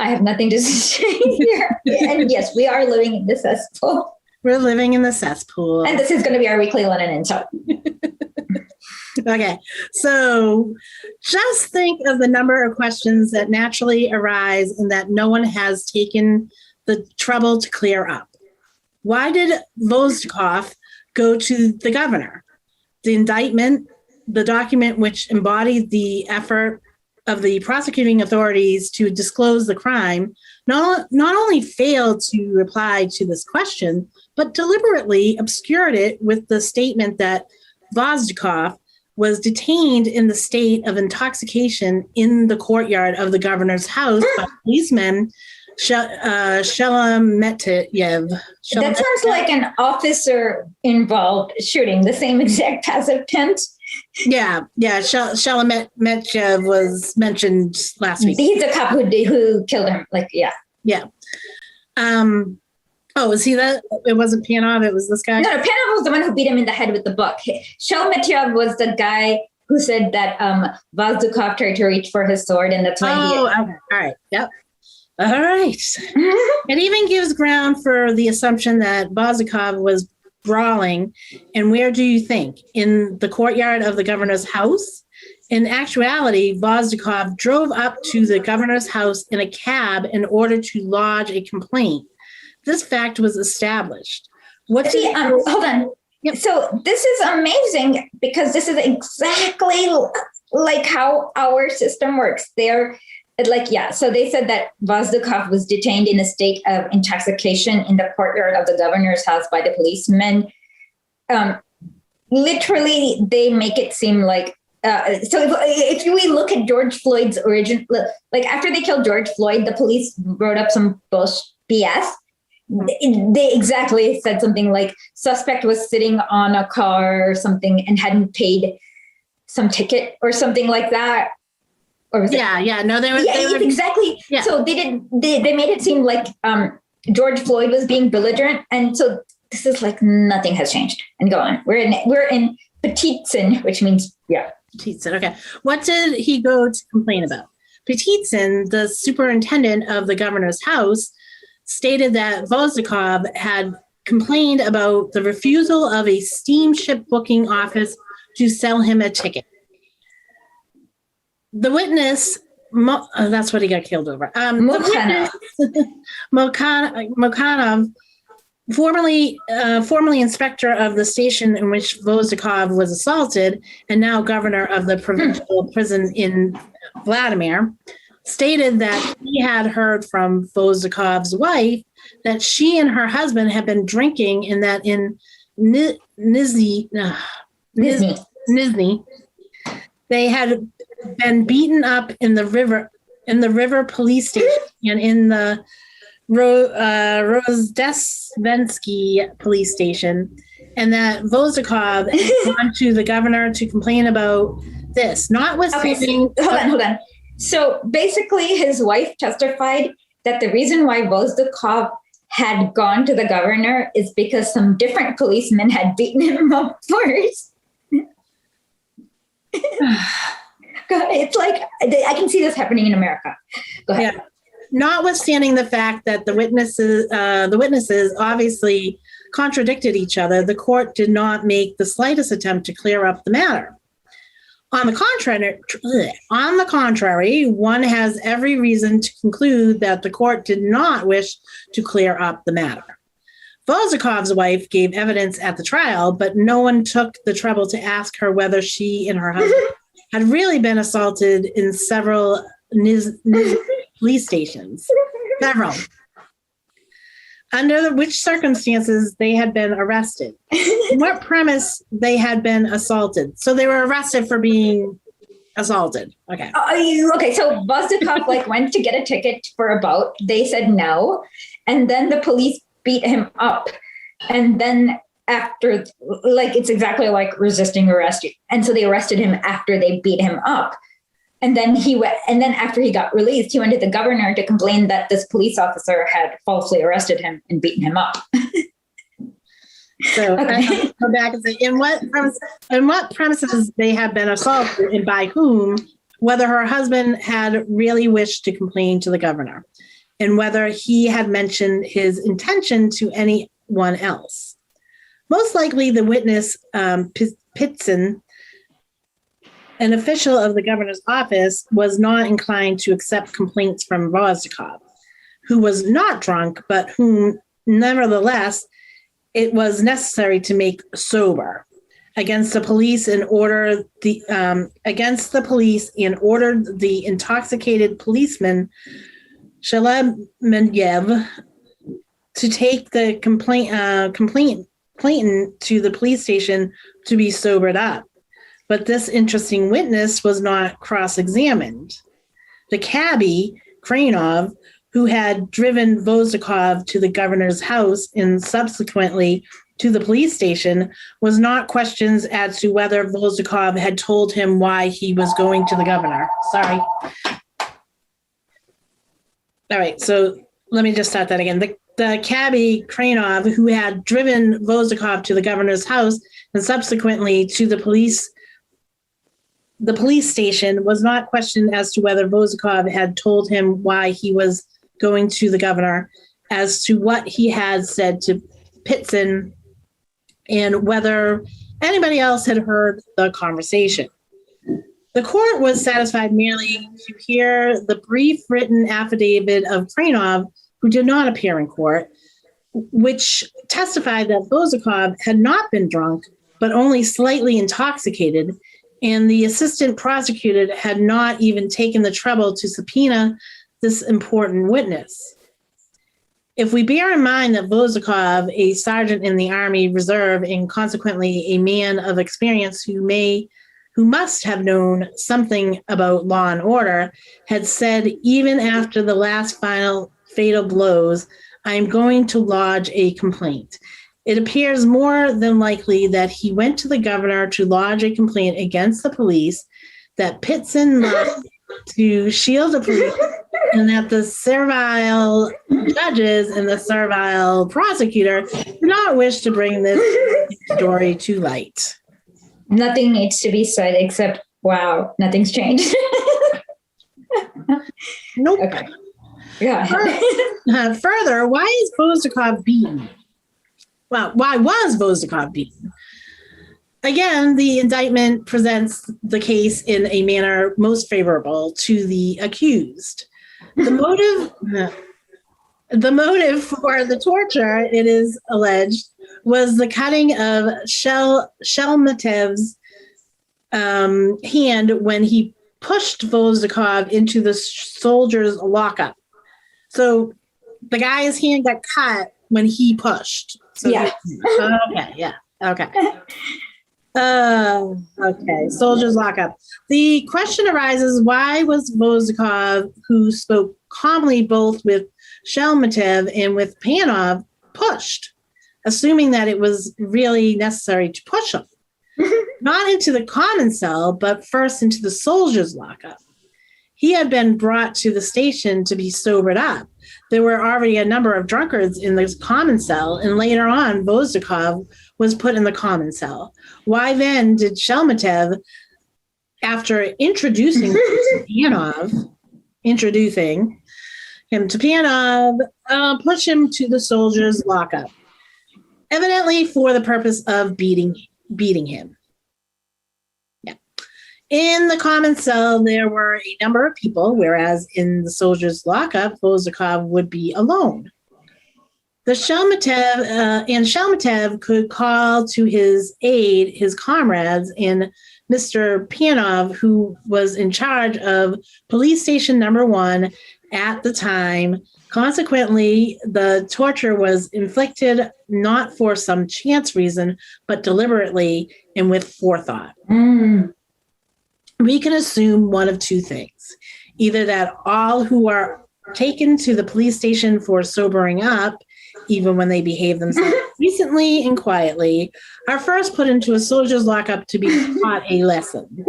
I have nothing to say here. And yes, we are living in the cesspool. We're living in the cesspool. And this is going to be our weekly Lenin Intel. Okay, so just think of the number of questions that naturally arise and that no one has taken the trouble to clear up. Why did Vozdukov go to the governor? The indictment, the document which embodied the effort of the prosecuting authorities to disclose the crime, not only failed to reply to this question, but deliberately obscured it with the statement that Vozdukov was detained in the state of intoxication in the courtyard of the governor's house by policemen Shelemetyev. That sounds like an officer-involved shooting, the same exact passive tense. Yeah. Shelemetyev was mentioned last week. He's a cop who killed him. Yeah. Was he that? It wasn't Panov, it was this guy? No, Panov was the one who beat him in the head with the book. Shelemetyev was the guy who said that Vozdukov tried to reach for his sword, and that's why okay. All right. Yep. All right. It even gives ground for the assumption that Vozdukov was brawling. And where do you think? In the courtyard of the governor's house? In actuality, Vozdukov drove up to the governor's house in a cab in order to lodge a complaint. This fact was established. Hold on. Yep. So this is amazing because this is exactly like how our system works. So they said that Vozdukov was detained in a state of intoxication in the courtyard of the governor's house by the policemen. Literally, they make it seem like, if we look at George Floyd's origin, like after they killed George Floyd, the police wrote up some BS. They exactly said something like suspect was sitting on a car or something and hadn't paid some ticket or something like that. Or was exactly. Yeah. So they made it seem like George Floyd was being belligerent, and so this is like nothing has changed. And go on. We're in Petitsin, which means Petitsin. Okay. What did he go to complain about? Petitsin, the superintendent of the governor's house, stated that Vozdukov had complained about the refusal of a steamship booking office to sell him a ticket. The witness, that's what he got killed over. Mokhanov, formerly inspector of the station in which Vozdukov was assaulted, and now governor of the provincial prison in Vladimir, stated that he had heard from Vozdukov's wife that she and her husband had been drinking, and that in Nizhny they had been beaten up in the river police station and in the Rozdestvensky police station, and that Vozdukov had gone to the governor to complain about this. Notwithstanding, hold on. So basically, his wife testified that the reason why Vozdukov had gone to the governor is because some different policemen had beaten him up first. It's like I can see this happening in America. Go ahead. Yeah. Notwithstanding the fact that the witnesses obviously contradicted each other, the court did not make the slightest attempt to clear up the matter. On the contrary, one has every reason to conclude that the court did not wish to clear up the matter. Vozikov's wife gave evidence at the trial, but no one took the trouble to ask her whether she and her husband had really been assaulted in several police stations. Several. Under which circumstances they had been arrested. What premise they had been assaulted. So they were arrested for being assaulted. Okay. Okay, so Vozikov went to get a ticket for a boat. They said no. And then the police beat him up. And then after, it's exactly like resisting arrest. And so they arrested him after they beat him up. And then after he got released, he went to the governor to complain that this police officer had falsely arrested him and beaten him up. So okay. I go back and say, in what premises they had been assaulted and by whom, whether her husband had really wished to complain to the governor, and whether he had mentioned his intention to anyone else. Most likely the witness, Pitson, an official of the governor's office, was not inclined to accept complaints from Vozikov, who was not drunk, but whom, nevertheless, it was necessary to make sober against the police and ordered the intoxicated policeman Shelemenyev to take the complainant to the police station to be sobered up. But this interesting witness was not cross-examined. The cabbie, Kranov, who had driven Vozikov to the governor's house and subsequently to the police station, was not questioned as to whether Vozikov had told him why he was going to the governor. Sorry. All right, so let me just start that again. The cabbie, Kranov, who had driven Vozikov to the governor's house and subsequently to the police station, was not questioned as to whether Vozikov had told him why he was going to the governor, as to what he had said to Pitson, and whether anybody else had heard the conversation. The court was satisfied merely to hear the brief written affidavit of Kranov, who did not appear in court, which testified that Vozikov had not been drunk, but only slightly intoxicated, and the assistant prosecutor had not even taken the trouble to subpoena this important witness. If we bear in mind that Vozikov, a sergeant in the Army Reserve and consequently a man of experience who must have known something about law and order, had said even after the last fatal blows, "I am going to lodge a complaint," it appears more than likely that he went to the governor to lodge a complaint against the police, that Pitson left to shield the police, and that the servile judges and the servile prosecutor do not wish to bring this story to light. Nothing needs to be said except, wow, nothing's changed. Nope. Okay. Yeah. Further, why is Vozikov beaten? Well, why was Vozikov beaten? Again, the indictment presents the case in a manner most favorable to the accused. The motive for the torture, it is alleged, was the cutting of Shelmatev's hand when he pushed Vozikov into the soldier's lockup. So the guy's hand got cut when he pushed. So yeah. Okay. Yeah. Okay. Okay. Soldiers lockup. The question arises: why was Vozikov, who spoke calmly both with Shelmatev and with Panov, pushed, assuming that it was really necessary to push him, not into the common cell, but first into the soldiers' lockup? He had been brought to the station to be sobered up. There were already a number of drunkards in the common cell, and later on, Vozikov was put in the common cell. Why then did Shelmatev, after introducing him to Panov, push him to the soldiers' lockup? Evidently for the purpose of beating him. In the common cell, there were a number of people, whereas in the soldiers' lockup, Vozikov would be alone. Shalmatev could call to his aid his comrades and Mr. Pianov, who was in charge of police station number 1 at the time. Consequently, the torture was inflicted not for some chance reason, but deliberately and with forethought. We can assume one of two things. Either that all who are taken to the police station for sobering up, even when they behave themselves decently and quietly, are first put into a soldier's lockup to be taught a lesson.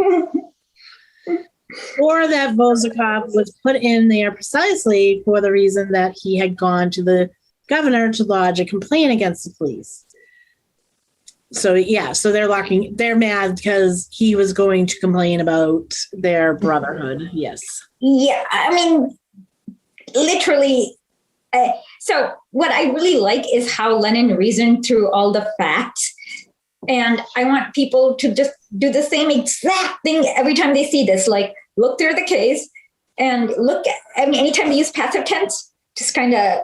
Or that Vozakov was put in there precisely for the reason that he had gone to the governor to lodge a complaint against the police. So they're mad because he was going to complain about their brotherhood. Yes. Yeah, I mean, literally. So what I really like is how Lenin reasoned through all the facts. And I want people to just do the same exact thing every time they see this, like look through the case and anytime they use passive tense, just kind of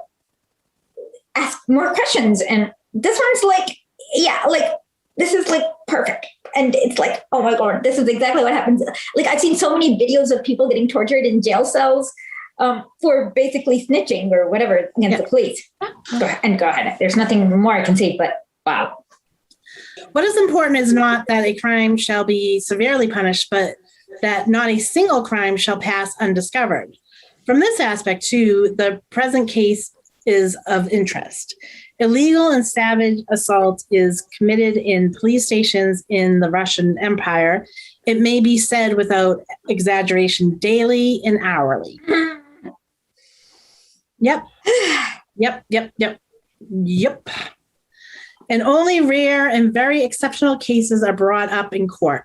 ask more questions. And this one's like, this is like perfect. And it's like, oh my God, this is exactly what happens. Like I've seen so many videos of people getting tortured in jail cells for basically snitching or whatever against the police. Go ahead. There's nothing more I can say, but wow. What is important is not that a crime shall be severely punished, but that not a single crime shall pass undiscovered. From this aspect, too, the present case is of interest. Illegal and savage assault is committed in police stations in the Russian Empire. It may be said without exaggeration, daily and hourly. Yep. And only rare and very exceptional cases are brought up in court.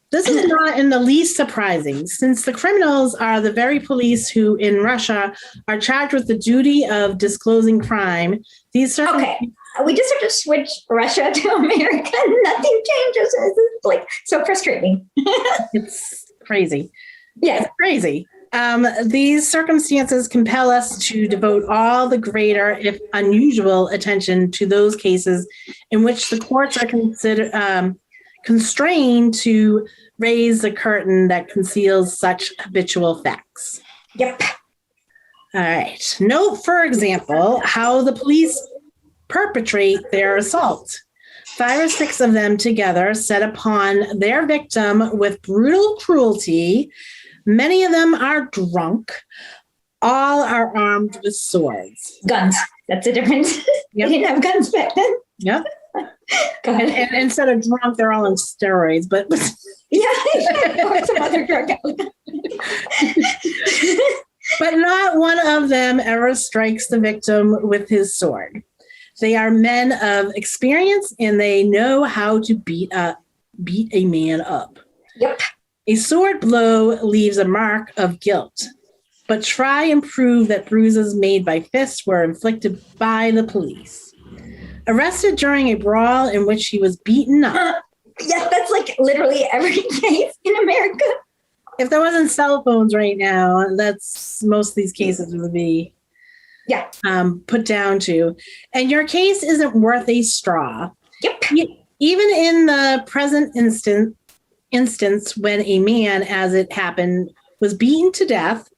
This is not in the least surprising, since the criminals are the very police who, in Russia, are charged with the duty of disclosing crime. Okay, we just have to switch Russia to America. Nothing changes. It's like so frustrating. It's crazy. Yeah, it's crazy. These circumstances compel us to devote all the greater, if unusual, attention to those cases in which the courts are constrained to raise the curtain that conceals such habitual facts. Yep. All right. Note, for example, how the police perpetrate their assault. 5 or 6 of them together set upon their victim with brutal cruelty. Many of them are drunk. All are armed with swords. Guns. That's the difference. Yep. They didn't have guns back then. Yep. Go ahead. And instead of drunk, they're all on steroids, but or some other drug. But not one of them ever strikes the victim with his sword. They are men of experience and they know how to beat a man up. Yep. A sword blow leaves a mark of guilt, but try and prove that bruises made by fists were inflicted by the police. Arrested during a brawl in which he was beaten up. Yes, that's like literally every case in America. If there wasn't cell phones right now, that's most of these cases would be put down to. And your case isn't worth a straw. Yep. Even in the present instance when a man, as it happened, was beaten to death,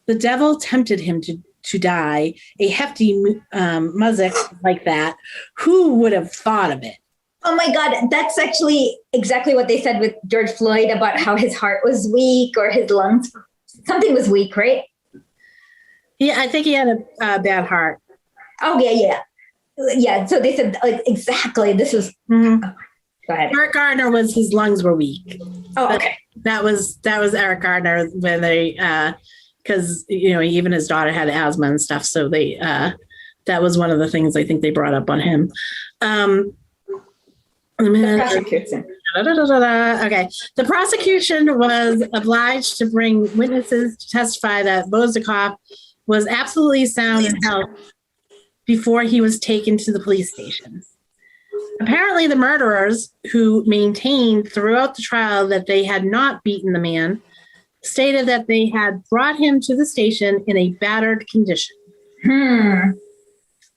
the devil tempted him to die, a hefty muzzik like that. Who would have thought of it? Oh my God, that's actually exactly what they said with George Floyd about how his heart was weak or his lungs. Something was weak, right? Yeah, I think he had a bad heart. Oh, yeah. Yeah, so they said, like, exactly, this is... Mm-hmm. Oh, go ahead. Eric Gardner his lungs were weak. Oh, okay. That was Eric Gardner when they... because, even his daughter had asthma and stuff. So they, that was one of the things I think they brought up on him. The prosecution. Okay. The prosecution was obliged to bring witnesses to testify that Vozakov was absolutely sound in health before he was taken to the police station. Apparently, the murderers, who maintained throughout the trial that they had not beaten the man, stated that they had brought him to the station in a battered condition.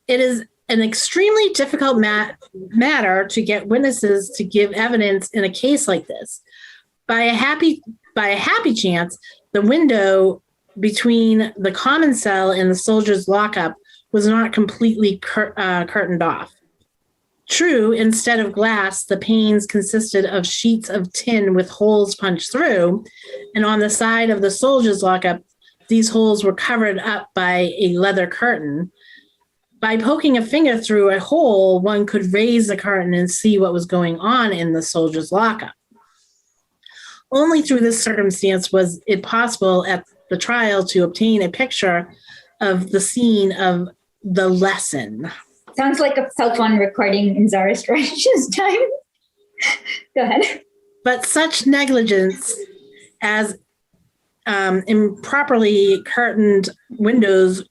It is an extremely difficult matter to get witnesses to give evidence in a case like this. By a happy chance, the window between the common cell and the soldiers' lockup was not completely curtained off. True, instead of glass, the panes consisted of sheets of tin with holes punched through, and on the side of the soldiers' lockup, these holes were covered up by a leather curtain. By poking a finger through a hole, one could raise the curtain and see what was going on in the soldiers' lockup. Only through this circumstance was it possible at the trial to obtain a picture of the scene of the lesson. Sounds like a cell phone recording in Zara Strange's time. Go ahead. But such negligence as improperly curtained windows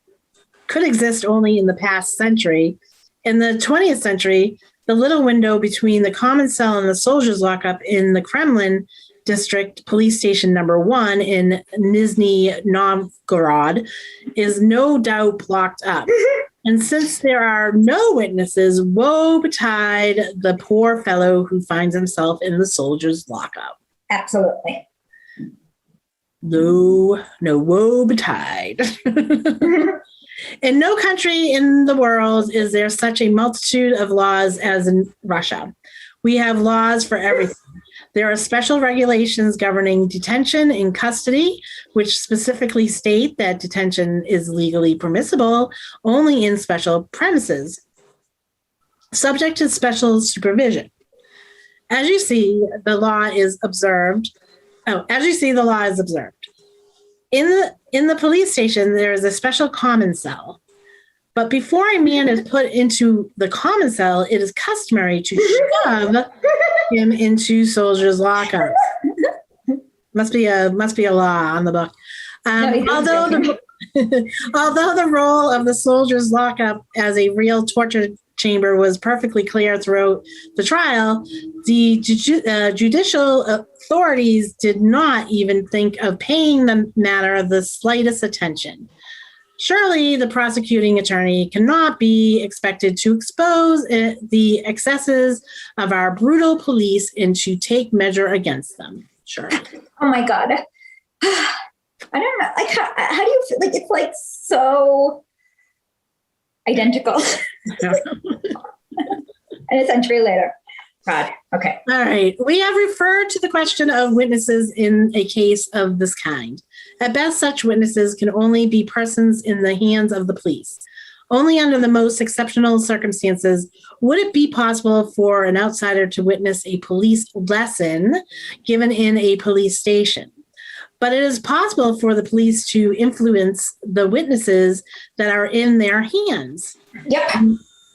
could exist only in the past century. In the 20th century, the little window between the common cell and the soldiers' lockup in the Kremlin District Police Station number 1 in Nizhny Novgorod is no doubt blocked up. And since there are no witnesses, woe betide the poor fellow who finds himself in the soldiers' lockup. Absolutely. No, woe betide. In no country in the world is there such a multitude of laws as in Russia. We have laws for everything. There are special regulations governing detention and custody, which specifically state that detention is legally permissible only in special premises, subject to special supervision. As you see, the law is observed. In the police station, there is a special common cell. But before a man is put into the common cell, it is customary to shove him into soldiers' lockups. Must be a law on the book. Although the role of the soldiers' lockup as a real torture chamber was perfectly clear throughout the trial, the judicial authorities did not even think of paying the matter the slightest attention. Surely the prosecuting attorney cannot be expected to expose the excesses of our brutal police and to take measure against them. Sure. Oh my God. I don't know. Like, how do you feel? Like, it's like so identical. And a century later. God. Okay. All right. We have referred to the question of witnesses in a case of this kind. At best, such witnesses can only be persons in the hands of the police. Only under the most exceptional circumstances would it be possible for an outsider to witness a police lesson given in a police station. But it is possible for the police to influence the witnesses that are in their hands. Yep.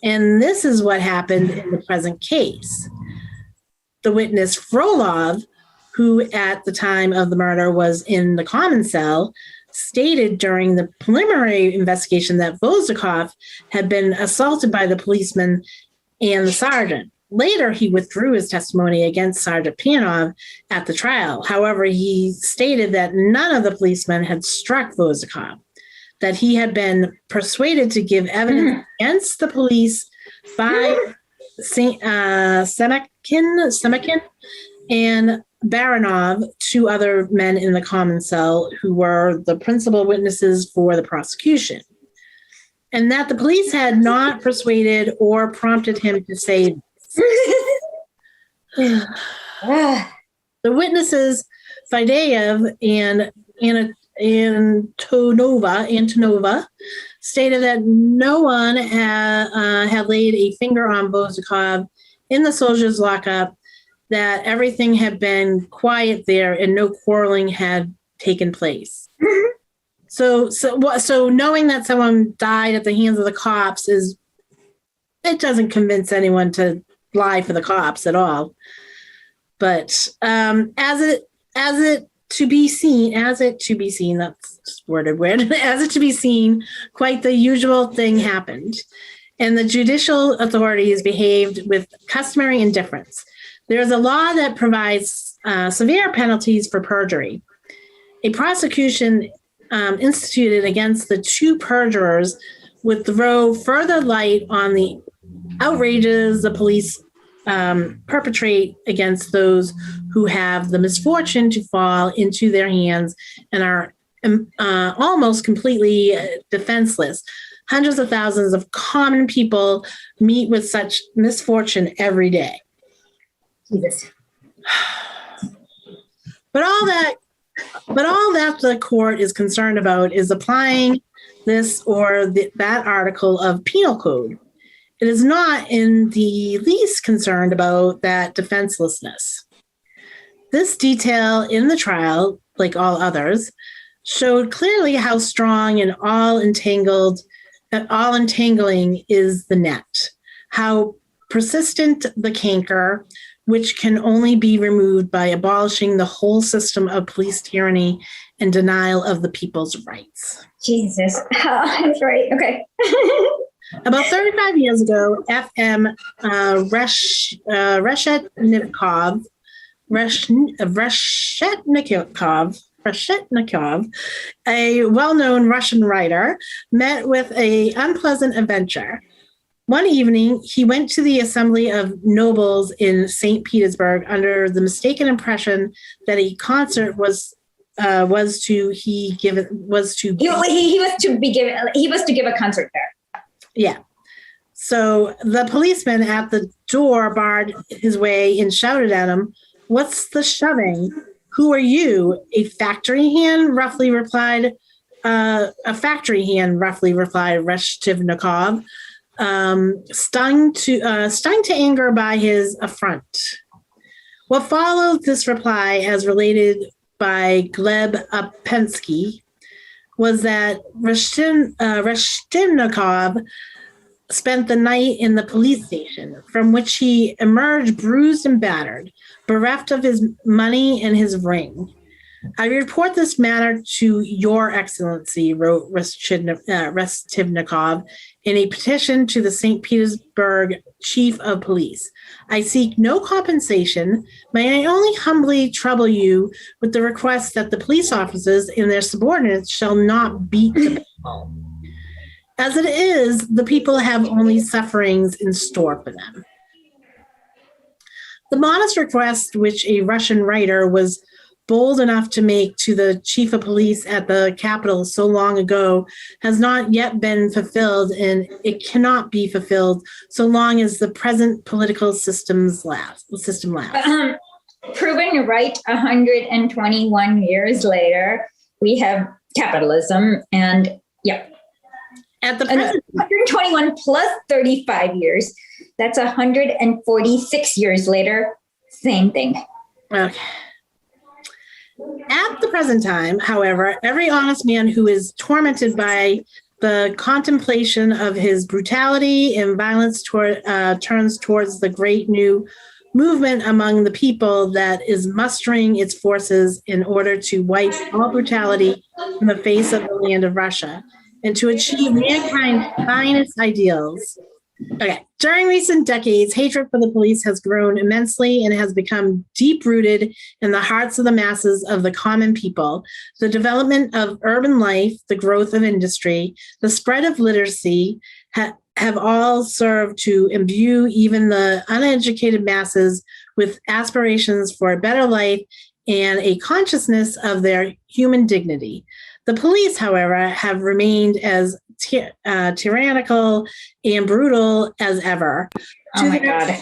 And this is what happened in the present case. The witness Frolov, who at the time of the murder was in the common cell, stated during the preliminary investigation that Vozikov had been assaulted by the policeman and the sergeant. Later, he withdrew his testimony against Sergeant Panov at the trial. However, he stated that none of the policemen had struck Vozikov, that he had been persuaded to give evidence against the police by Semikin and Baranov, two other men in the common cell who were the principal witnesses for the prosecution, and that the police had not persuaded or prompted him to say this. The witnesses Fadeyev and Antonova stated that no one had laid a finger on Vozikov in the soldiers' lockup, that everything had been quiet there and no quarreling had taken place. So knowing that someone died at the hands of the cops it doesn't convince anyone to lie for the cops at all. But as it to be seen, that's worded weird, as it to be seen, quite the usual thing happened. And the judicial authorities behaved with customary indifference. There's a law that provides severe penalties for perjury. A prosecution instituted against the two perjurers would throw further light on the outrages the police perpetrate against those who have the misfortune to fall into their hands and are almost completely defenseless. Hundreds of thousands of common people meet with such misfortune every day. Jesus. But all that the court is concerned about is applying this or that article of penal code. It is not in the least concerned about that defenselessness. This detail in the trial, like all others, showed clearly how strong and all entangling is the net, how persistent the canker, which can only be removed by abolishing the whole system of police tyranny and denial of the people's rights. Jesus. That's right. Okay. About 35 years ago, F.M. Reshetnikov, a well-known Russian writer, met with an unpleasant adventure. One evening, he went to the Assembly of Nobles in St. Petersburg under the mistaken impression that a concert was to give a concert there. Yeah. So the policeman at the door barred his way and shouted at him, "What's the shoving? Who are you?" A factory hand roughly replied Reshetnikov, stung to anger by his affront. What followed this reply, as related by Gleb Upensky, was that Reshetnikov spent the night in the police station, from which he emerged bruised and battered, bereft of his money and his ring. "I report this matter to Your Excellency," wrote Reshetnikov in a petition to the St. Petersburg Chief of Police. "I seek no compensation. May I only humbly trouble you with the request that the police officers and their subordinates shall not beat the people. As it is, the people have only sufferings in store for them." The modest request, which a Russian writer was bold enough to make to the chief of police at the Capitol so long ago, has not yet been fulfilled, and it cannot be fulfilled so long as the present political system lasts. Proven right 121 years later, we have capitalism, and at the present 121 plus 35 years, that's 146 years later, same thing. Okay. At the present time, however, every honest man who is tormented by the contemplation of his brutality and violence turns towards the great new movement among the people that is mustering its forces in order to wipe all brutality from the face of the land of Russia and to achieve mankind's finest ideals. Okay. During recent decades, hatred for the police has grown immensely and has become deep-rooted in the hearts of the masses of the common people. The development of urban life, the growth of industry, the spread of literacy have all served to imbue even the uneducated masses with aspirations for a better life and a consciousness of their human dignity. The police, however, have remained as tyrannical and brutal as ever. Oh my God.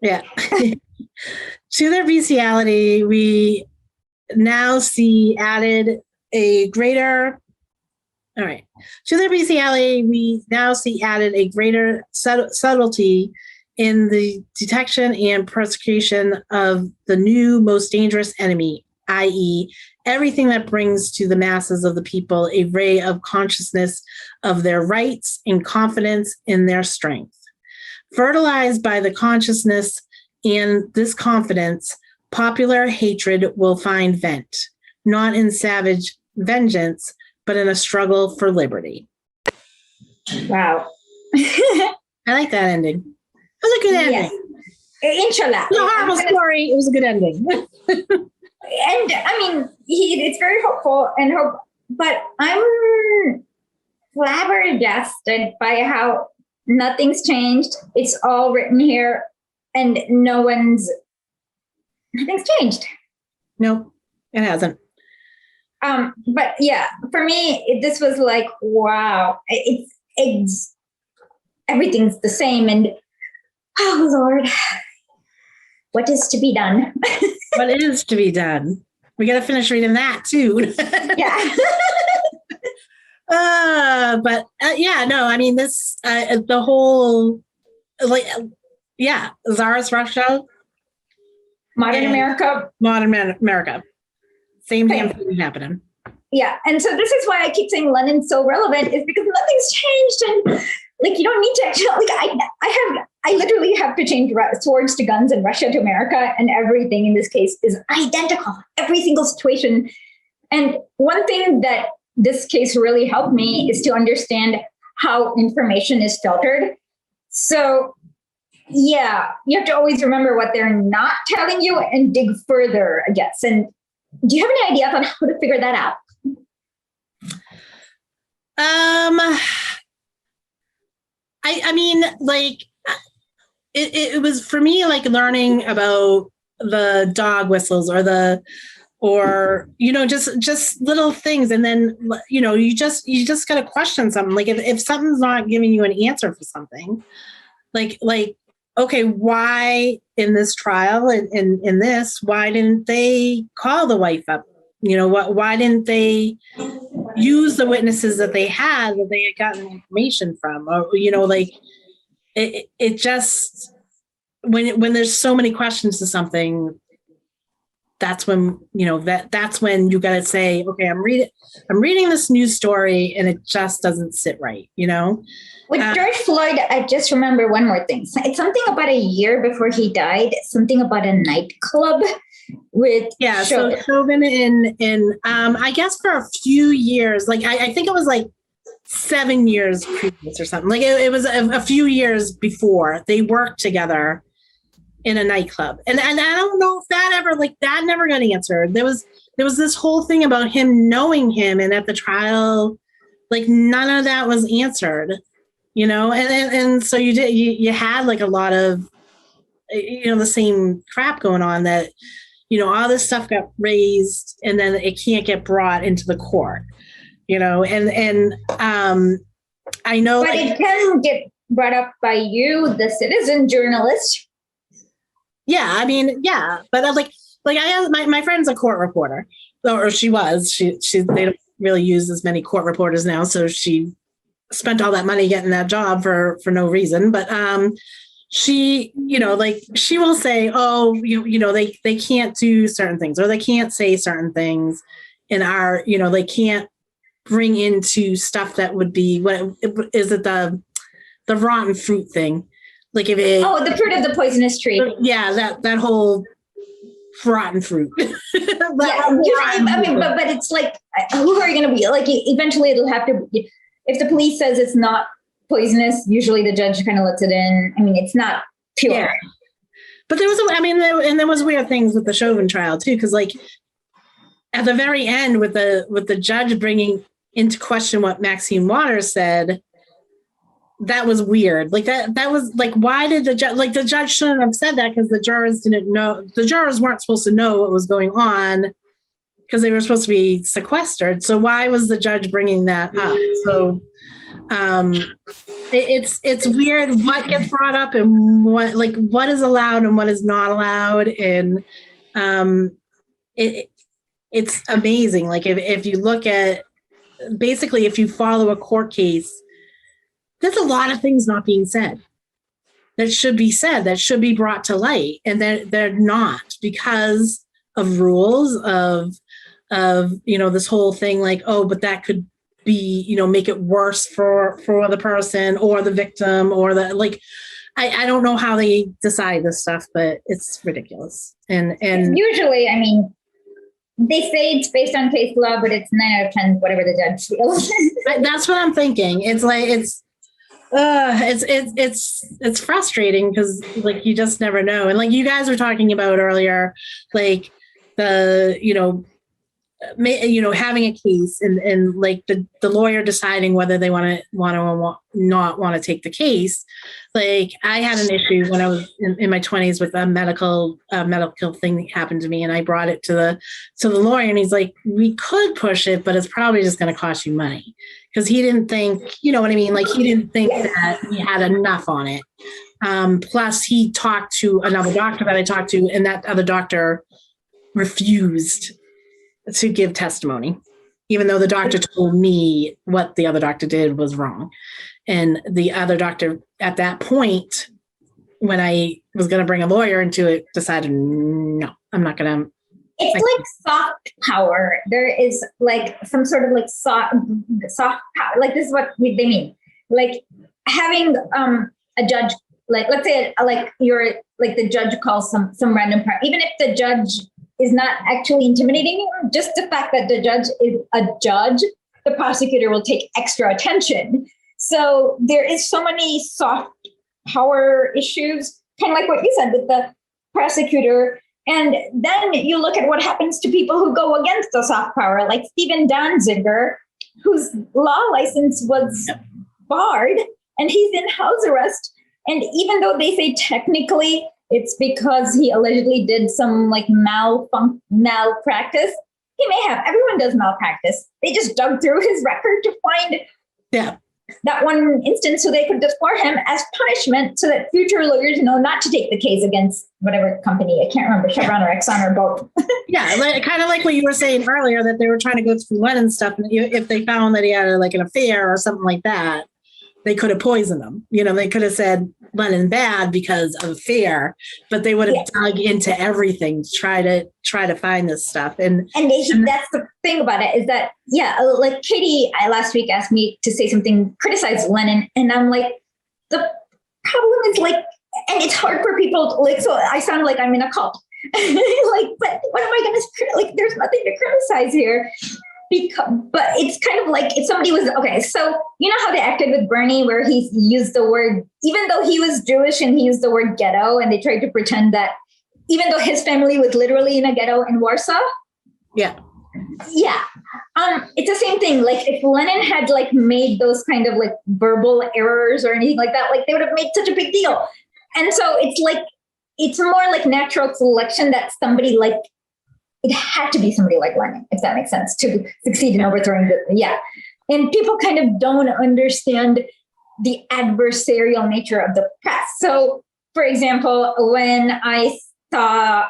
Yeah. To their bestiality, we now see added a greater subtlety in the detection and persecution of the new most dangerous enemy, i.e., everything that brings to the masses of the people a ray of consciousness of their rights and confidence in their strength. Fertilized by the consciousness and this confidence, popular hatred will find vent, not in savage vengeance, but in a struggle for liberty. Wow. I like that ending. It was a good ending. Yes. Inshallah. It was a horrible story. It was a good ending. And I mean, it's very hopeful and hope, but I'm flabbergasted by how nothing's changed. It's all written here, and nothing's changed. Nope, it hasn't. But yeah, for me, this was like, wow, it's everything's the same, and oh Lord, what is to be done? What is to be done? We got to finish reading that too. Yeah. Yeah, no, I mean, this, the whole, like, yeah, Tsarist Russia. Modern America. Same damn thing happening. Yeah. And so this is why I keep saying Lenin's so relevant, is because nothing's changed. And like, you don't need to actually, like, I literally have to change swords to guns and Russia to America, and everything in this case is identical, every single situation. And one thing that this case really helped me is to understand how information is filtered. So yeah, you have to always remember what they're not telling you and dig further, I guess. And do you have any idea on how to figure that out? I mean, like, it was for me like learning about the dog whistles or you know, just little things, and then you know, you just got to question something. Like if something's not giving you an answer for something, like okay, why in this trial and in this, why didn't they call the wife up? You know, why didn't they use the witnesses that they had gotten information from? Or, you know, like it just, when there's so many questions to something, that's when, you know, that's when you got to say, okay, I'm reading this news story and it just doesn't sit right, you know? With George Floyd, I just remember one more thing. It's something about a year before he died, something about a nightclub with Chauvin. So Chauvin in I guess for a few years, like I think it was like 7 years previous or something. Like it was a few years before, they worked together in a nightclub. And I don't know if that never got answered. There was this whole thing about him knowing him, and at the trial, like none of that was answered. You know, and so you had like a lot of, you know, the same crap going on, that, you know, all this stuff got raised and then it can't get brought into the court, you know, and I know, but it can get brought up by you, the citizen journalist. Yeah, I mean, yeah, but like I have my friend's a court reporter, or she was. She they don't really use as many court reporters now, so she spent all that money getting that job for no reason. But she, you know, like she will say, oh, you know, they can't do certain things, or they can't say certain things in our, you know, they can't bring into stuff that would be, what is it, the rotten fruit thing. Like if it, the fruit of the poisonous tree. Yeah, that whole rotten fruit. I mean, but it's like, who are you going to be? Like, eventually it'll have to. If the police says it's not poisonous, usually the judge kind of lets it in. I mean, it's not pure. Yeah. But there was weird things with the Chauvin trial too, because like at the very end, with the judge bringing into question what Maxine Waters said, that was weird. Like that was like, why did the judge shouldn't have said that, because the jurors didn't know. The jurors weren't supposed to know what was going on, because they were supposed to be sequestered. So why was the judge bringing that up? So it's weird what gets brought up and what is allowed and what is not allowed. And it's amazing. Like if you look at, basically, if you follow a court case, there's a lot of things not being said that should be said, that should be brought to light. And they're not, because of rules of, you know, this whole thing, like, oh, but that could be, you know, make it worse for the person or the victim, or the, like, I don't know how they decide this stuff, but it's ridiculous. And usually, I mean, they say it's based on case law, but it's 9 out of 10, whatever the judge feels. That's what I'm thinking. It's like, it's frustrating, because like you just never know. And like you guys were talking about earlier, like the, you know, having a case and like the lawyer deciding whether they want to not want to take the case. Like I had an issue when I was in my 20s with a medical thing that happened to me, and I brought it to the lawyer, and he's like, we could push it, but it's probably just going to cost you money, because he didn't think, you know what I mean? Like he didn't think that we had enough on it. Plus he talked to another doctor that I talked to, and that other doctor refused to give testimony, even though the doctor told me what the other doctor did was wrong. And the other doctor at that point, when I was going to bring a lawyer into it, decided, no, I'm not going to. It's like soft power. There is like some sort of like soft power. Like this is what they mean. Like having a judge, like let's say like you're like the judge calls some random part, even if the judge is not actually intimidating you, just the fact that the judge is a judge, the prosecutor will take extra attention. So there is so many soft power issues, kind of like what you said with the prosecutor. And then you look at what happens to people who go against the soft power, like Stephen Danziger, whose law license was barred, and he's in house arrest. And even though they say technically it's because he allegedly did some like malpractice, he may have. Everyone does malpractice. They just dug through his record to find that one instance so they could deplore him as punishment, so that future lawyers know not to take the case against whatever company. I can't remember, Chevron or Exxon or both. Kind of like what you were saying earlier, that they were trying to go through Lenin stuff. And if they found that he had like an affair or something like that, they could have poisoned him. They could have said Lenin bad because of affair, but they would have dug into everything to try to find this stuff. And that's the thing about it, is that, like Katie last week asked me to say something, criticize Lenin. And I'm like, the problem is like, and it's hard for people to, like, so I sound like I'm in a cult. Like, but what am I going to, like, there's nothing to criticize here. But it's kind of like if somebody was, okay, so you know how they acted with Bernie, where he used the word, even though he was Jewish and he used the word ghetto, and they tried to pretend that even though his family was literally in a ghetto in Warsaw. It's the same thing. Like if Lenin had like made those kind of like verbal errors or anything like that, like they would have made such a big deal. And so it's like, it's more like natural selection that somebody like, it had to be somebody like Lenin, if that makes sense, to succeed in overthrowing And people kind of don't understand the adversarial nature of the press. So, for example, when I saw,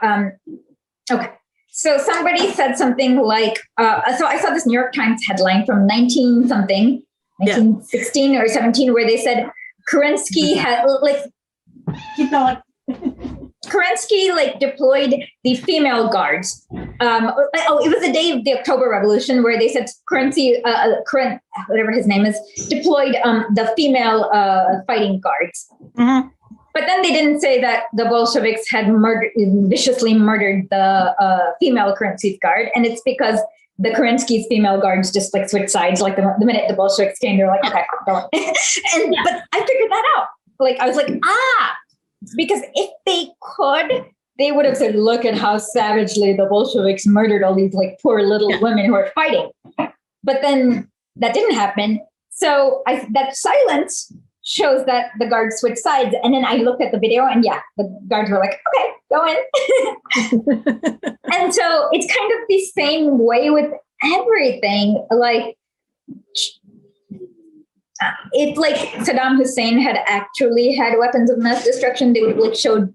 so somebody said something like, so I saw this New York Times headline from 1916 or 17, where they said Kerensky had like, keep going. Kerensky like deployed the female guards. It was the day of the October Revolution, where they said Kerensky, whatever his name is, deployed the female fighting guards. Mm-hmm. But then they didn't say that the Bolsheviks had viciously murdered the female Kerensky's guard, and it's because the Kerensky's female guards just like switched sides. Like the minute the Bolsheviks came, they're like, okay, go on. But I figured that out. Like I was like, because if they could, they would have said, look at how savagely the Bolsheviks murdered all these like poor little women who are fighting. But then that didn't happen. So that silence shows that the guards switched sides. And then I looked at the video, and the guards were like, okay, go in. And so it's kind of the same way with everything. Like, if like Saddam Hussein had actually had weapons of mass destruction, they would have like showed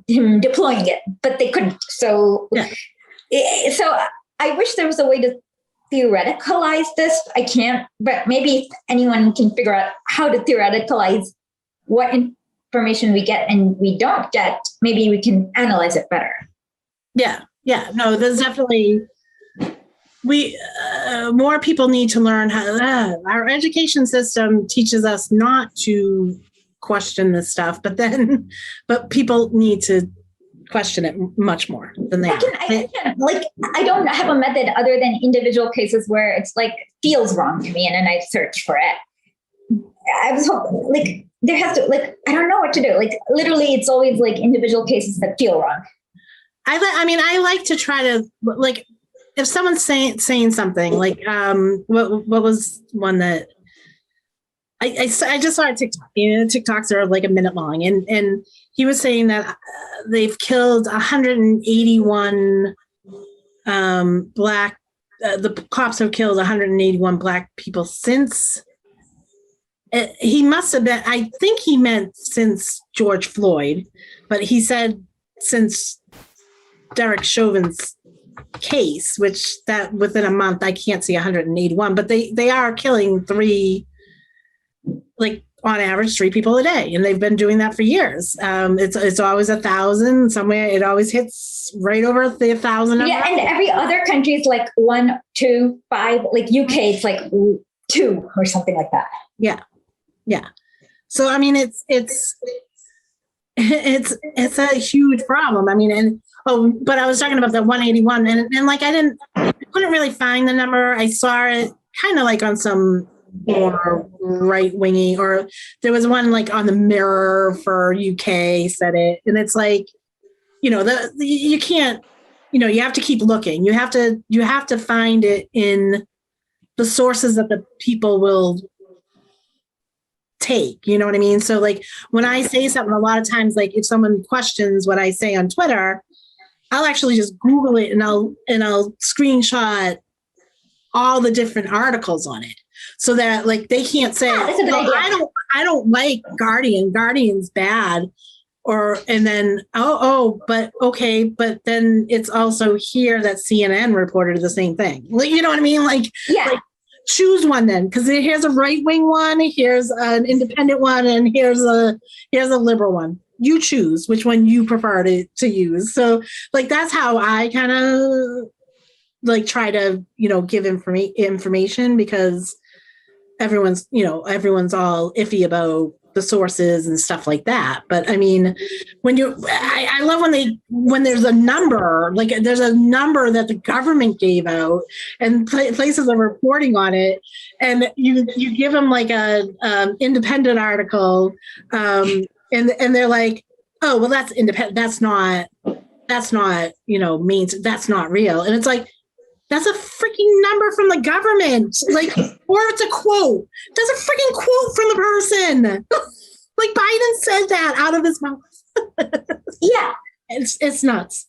him deploying it, but they couldn't. So, so I wish there was a way to theoreticalize this. I can't, but maybe anyone can figure out how to theoreticalize what information we get and we don't get. Maybe we can analyze it better. No, there's definitely. More people need to learn how. Our education system teaches us not to question this stuff, but people need to question it much more than they. I don't have a method other than individual cases where it's like feels wrong to me, and then I search for it. I was hoping like there has to I don't know what to do. Like literally, it's always like individual cases that feel wrong. I like to try to if someone's saying something like what was one that I just saw a TikTok. TikToks are like a minute long, and he was saying that they've killed 181 black. The cops have killed 181 black people since. He must have been. I think he meant since George Floyd, but he said since Derek Chauvin's case, which that within a month I can't see 181, but they are killing like on average 3 people a day, and they've been doing that for years. It's always 1,000 somewhere. It always hits right over the 1,000. Yeah, and every other country is like 1, 2, 5. Like UK, it's like 2 or something like that. Yeah. So I mean, it's a huge problem. I mean, but I was talking about the 181, and like I couldn't really find the number. I saw it kind of like on some more right-wingy, or there was one like on the Mirror for UK said it, and it's like, you can't, you have to keep looking. You have to find it in the sources that the people will take, you know what I mean? So like when I say something, a lot of times, like if someone questions what I say on Twitter, I'll actually just Google it and I'll screenshot all the different articles on it, so that like they can't say, I don't like Guardian's bad, and then but okay, but then it's also here that CNN reported the same thing. Like, you know what I mean? Like, yeah. Like, choose one then, because here's a right-wing one, here's an independent one, and here's a liberal one. You choose which one you prefer to use. So like that's how I kind of like try to give information, because everyone's all iffy about the sources and stuff like that. But I mean, I love when there's a number, like there's a number that the government gave out and places are reporting on it, and you give them like a independent article, and they're like, oh well, that's independent, that's not means that's not real, and it's like, that's a freaking number from the government, like, or it's a quote. That's a freaking quote from the person. Like Biden said that out of his mouth. Yeah, it's nuts.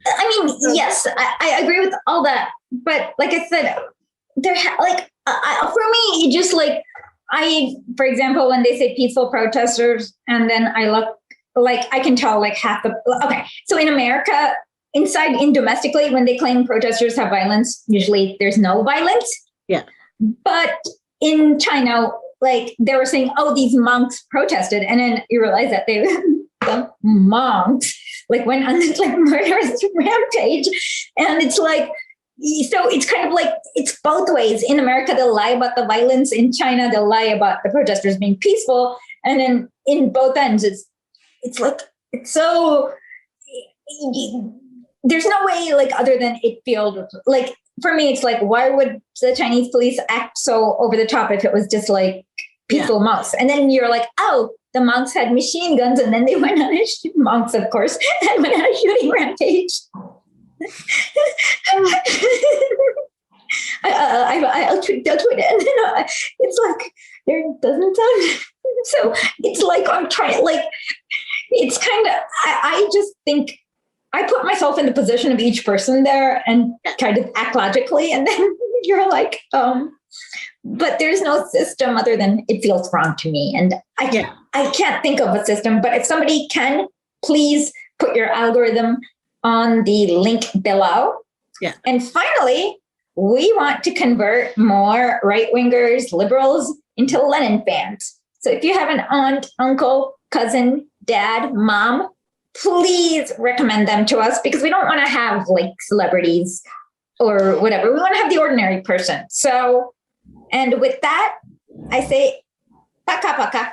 I mean, yes, I agree with all that, but like I said, for me, it just like for example, when they say peaceful protesters, and then I look, like I can tell like half the. Okay, so in America. Domestically, when they claim protesters have violence, usually there's no violence. Yeah. But in China, like they were saying, oh, these monks protested. And then you realize that the monks like went on this like murderous rampage. And it's like, so it's kind of like, it's both ways. In America, they'll lie about the violence. In China, they'll lie about the protesters being peaceful. And then in both ends, it's like, it's so... There's no way, like, other than it feels like, for me, it's like, why would the Chinese police act so over the top if it was just like peaceful monks? And then you're like, oh, the monks had machine guns, and then they went on monks, of course, and went on a shooting rampage. I'll tweet it, and then it's like, there doesn't sound. So it's like I'm trying, like, it's kind of. I just think. I put myself in the position of each person there and kind of act logically. And then you're like, but there's no system other than it feels wrong to me. And I can't think of a system, but if somebody can, please put your algorithm on the link below. Yeah. And finally, we want to convert more right-wingers, liberals into Lenin fans. So if you have an aunt, uncle, cousin, dad, mom, please recommend them to us, because we don't want to have like celebrities or whatever. We want to have the ordinary person. So, and with that, I say, paka paka.